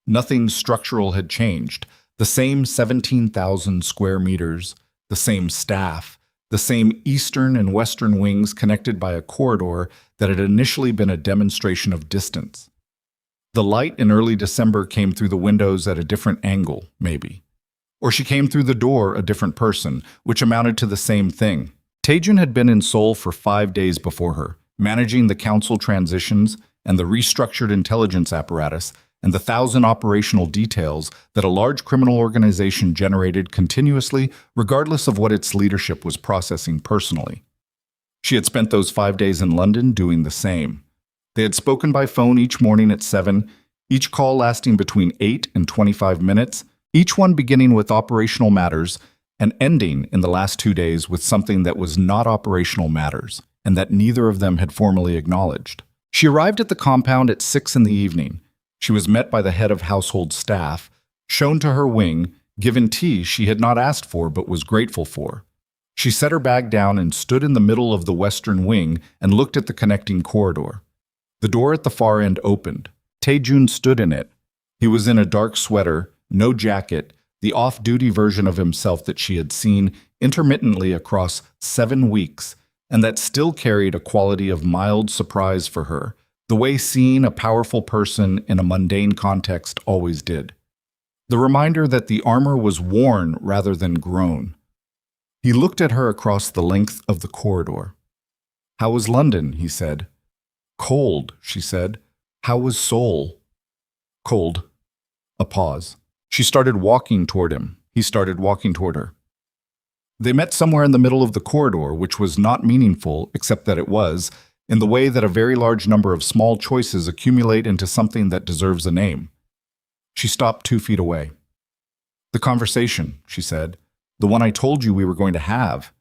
Nothing structural had changed. The same 17,000 square meters, the same staff, the same eastern and western wings connected by a corridor that had initially been a demonstration of distance. The light in early December came through the windows at a different angle, maybe. Or she came through the door a different person, which amounted to the same thing. Taejun had been in Seoul for 5 days before her, managing the council transitions and the restructured intelligence apparatus and the 1,000 operational details that a large criminal organization generated continuously, regardless of what its leadership was processing personally. She had spent those 5 days in London doing the same. They had spoken by phone each morning at 7, each call lasting between 8 and 25 minutes, each one beginning with operational matters and ending in the last 2 days with something that was not operational matters and that neither of them had formally acknowledged. She arrived at the compound at 6 in the evening. She was met by the head of household staff, shown to her wing, given tea she had not asked for but was grateful for. She set her bag down and stood in the middle of the western wing and looked at the connecting corridor. The door at the far end opened. Taejun stood in it. He was in a dark sweater, no jacket, the off-duty version of himself that she had seen intermittently across 7 weeks, and that still carried a quality of mild surprise for her, the way seeing a powerful person in a mundane context always did. The reminder that the armor was worn rather than grown. He looked at her across the length of the corridor. "How was London?" he said. "Cold," she said. "How was Seoul?" "Cold." A pause. She started walking toward him. He started walking toward her. They met somewhere in the middle of the corridor, which was not meaningful, except that it was, in the way that a very large number of small choices accumulate into something that deserves a name. She stopped 2 feet away. "The conversation," she said. "The one I told you we were going to have."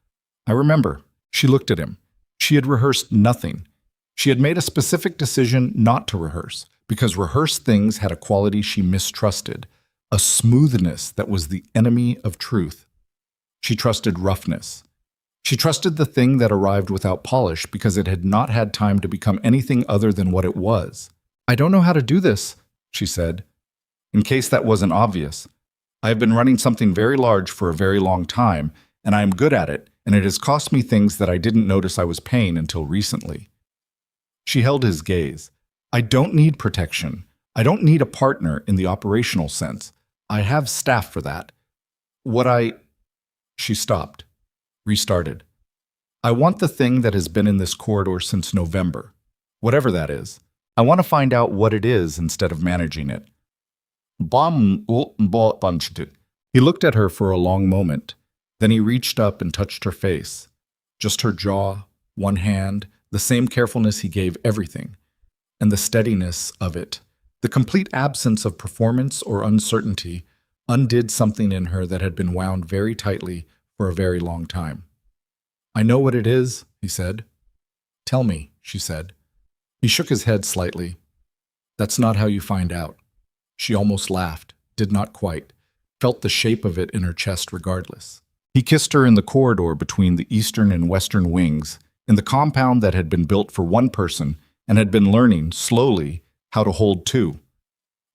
"I remember." She looked at him. She had rehearsed nothing. She had made a specific decision not to rehearse, because rehearsed things had a quality she mistrusted, a smoothness that was the enemy of truth. She trusted roughness. She trusted the thing that arrived without polish because it had not had time to become anything other than what it was. "I don't know how to do this," she said. "In case that wasn't obvious. I have been running something very large for a very long time, and I am good at it, and it has cost me things that I didn't notice I was paying until recently." She held his gaze. I don't need protection. I don't need a partner in the operational sense. I have staff for that. She stopped, restarted. I want the thing that has been in this corridor since November. Whatever that is. I want to find out what it is instead of managing it. He looked at her for a long moment. Then he reached up and touched her face. Just her jaw, one hand, the same carefulness he gave everything. And the steadiness of it, the complete absence of performance or uncertainty, undid something in her that had been wound very tightly for a very long time. I know what it is, he said. Tell me, she said. He shook his head slightly. That's not how you find out. She almost laughed, did not quite, felt the shape of it in her chest regardless. He kissed her in the corridor between the eastern and western wings, in the compound that had been built for one person and had been learning, slowly, how to hold two.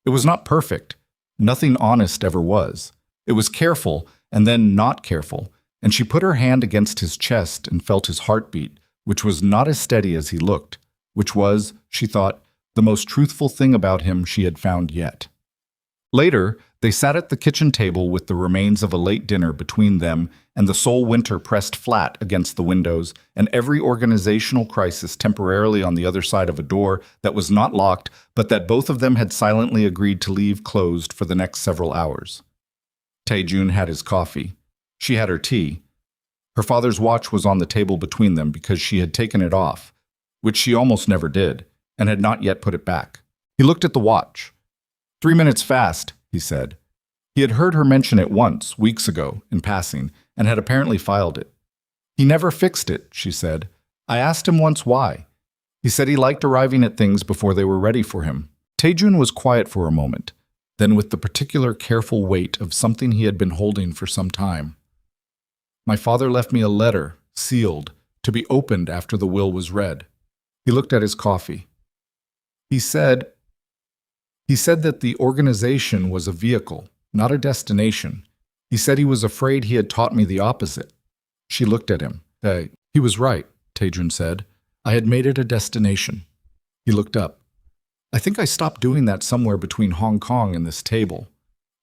It was not perfect. Nothing honest ever was. It was careful and then not careful, and she put her hand against his chest and felt his heartbeat, which was not as steady as he looked, which was, she thought, the most truthful thing about him she had found yet. Later, they sat at the kitchen table with the remains of a late dinner between them and the sole winter pressed flat against the windows and every organizational crisis temporarily on the other side of a door that was not locked but that both of them had silently agreed to leave closed for the next several hours. Tae-jun had his coffee. She had her tea. Her father's watch was on the table between them because she had taken it off, which she almost never did, and had not yet put it back. He looked at the watch. 3 minutes fast, he said. He had heard her mention it once, weeks ago, in passing, and had apparently filed it. He never fixed it, she said. I asked him once why. He said he liked arriving at things before they were ready for him. Tae-jun was quiet for a moment, then with the particular careful weight of something he had been holding for some time. My father left me a letter, sealed, to be opened after the will was read. He looked at his coffee. He said that the organization was a vehicle, not a destination. He said he was afraid he had taught me the opposite. She looked at him. He was right, Tae-jun said. I had made it a destination. He looked up. I think I stopped doing that somewhere between Hong Kong and this table.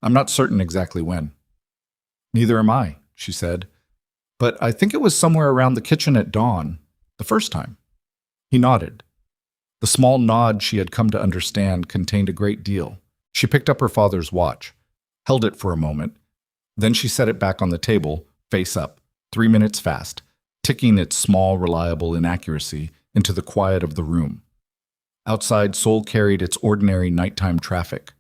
I'm not certain exactly when. Neither am I, she said. But I think it was somewhere around the kitchen at dawn, the first time. He nodded. The small nod she had come to understand contained a great deal. She picked up her father's watch, held it for a moment. Then she set it back on the table, face up, 3 minutes fast, ticking its small, reliable inaccuracy into the quiet of the room. Outside, Seoul carried its ordinary nighttime traffic.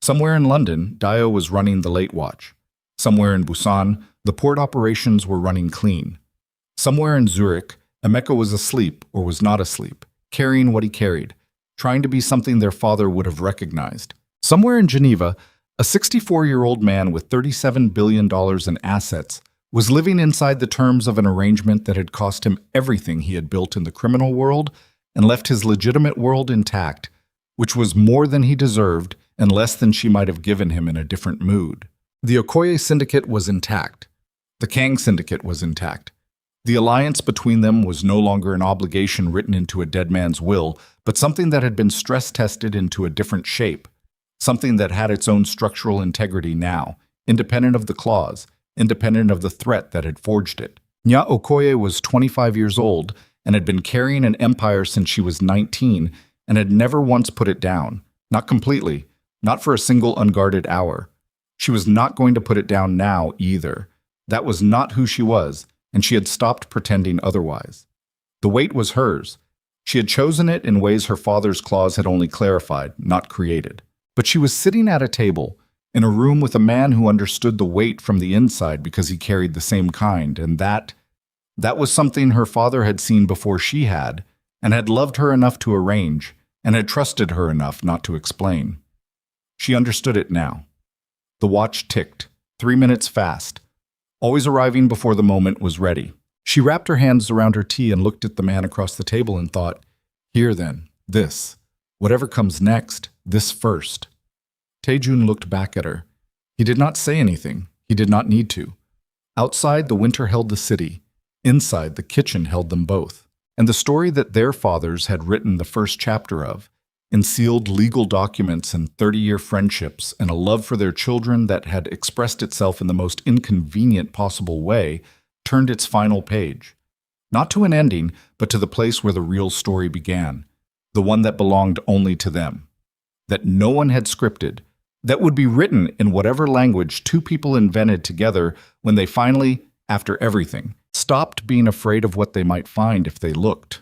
Somewhere in London, Dio was running the late watch. Somewhere in Busan, the port operations were running clean. Somewhere in Zurich, Emeka was asleep or was not asleep, carrying what he carried, trying to be something their father would have recognized. Somewhere in Geneva, a 64-year-old man with $37 billion in assets was living inside the terms of an arrangement that had cost him everything he had built in the criminal world and left his legitimate world intact, which was more than he deserved and less than she might have given him in a different mood. The Okoye syndicate was intact. The Kang syndicate was intact. The alliance between them was no longer an obligation written into a dead man's will, but something that had been stress-tested into a different shape, something that had its own structural integrity now, independent of the clause, independent of the threat that had forged it. Nya Okoye was 25 years old and had been carrying an empire since she was 19 and had never once put it down, not completely, not for a single unguarded hour. She was not going to put it down now either. That was not who she was, and she had stopped pretending otherwise. The weight was hers. She had chosen it in ways her father's clause had only clarified, not created. But she was sitting at a table, in a room with a man who understood the weight from the inside because he carried the same kind, and that was something her father had seen before she had, and had loved her enough to arrange, and had trusted her enough not to explain. She understood it now. The watch ticked, 3 minutes fast, always arriving before the moment was ready. She wrapped her hands around her tea and looked at the man across the table and thought, here then, this. Whatever comes next, this first. Tae-jun looked back at her. He did not say anything. He did not need to. Outside, the winter held the city. Inside, the kitchen held them both. and the story that their fathers had written the first chapter of, in sealed legal documents and 30-year friendships and a love for their children that had expressed itself in the most inconvenient possible way, turned its final page. Not to an ending, but to the place where the real story began, the one that belonged only to them, that no one had scripted, that would be written in whatever language two people invented together when they finally, after everything, stopped being afraid of what they might find if they looked.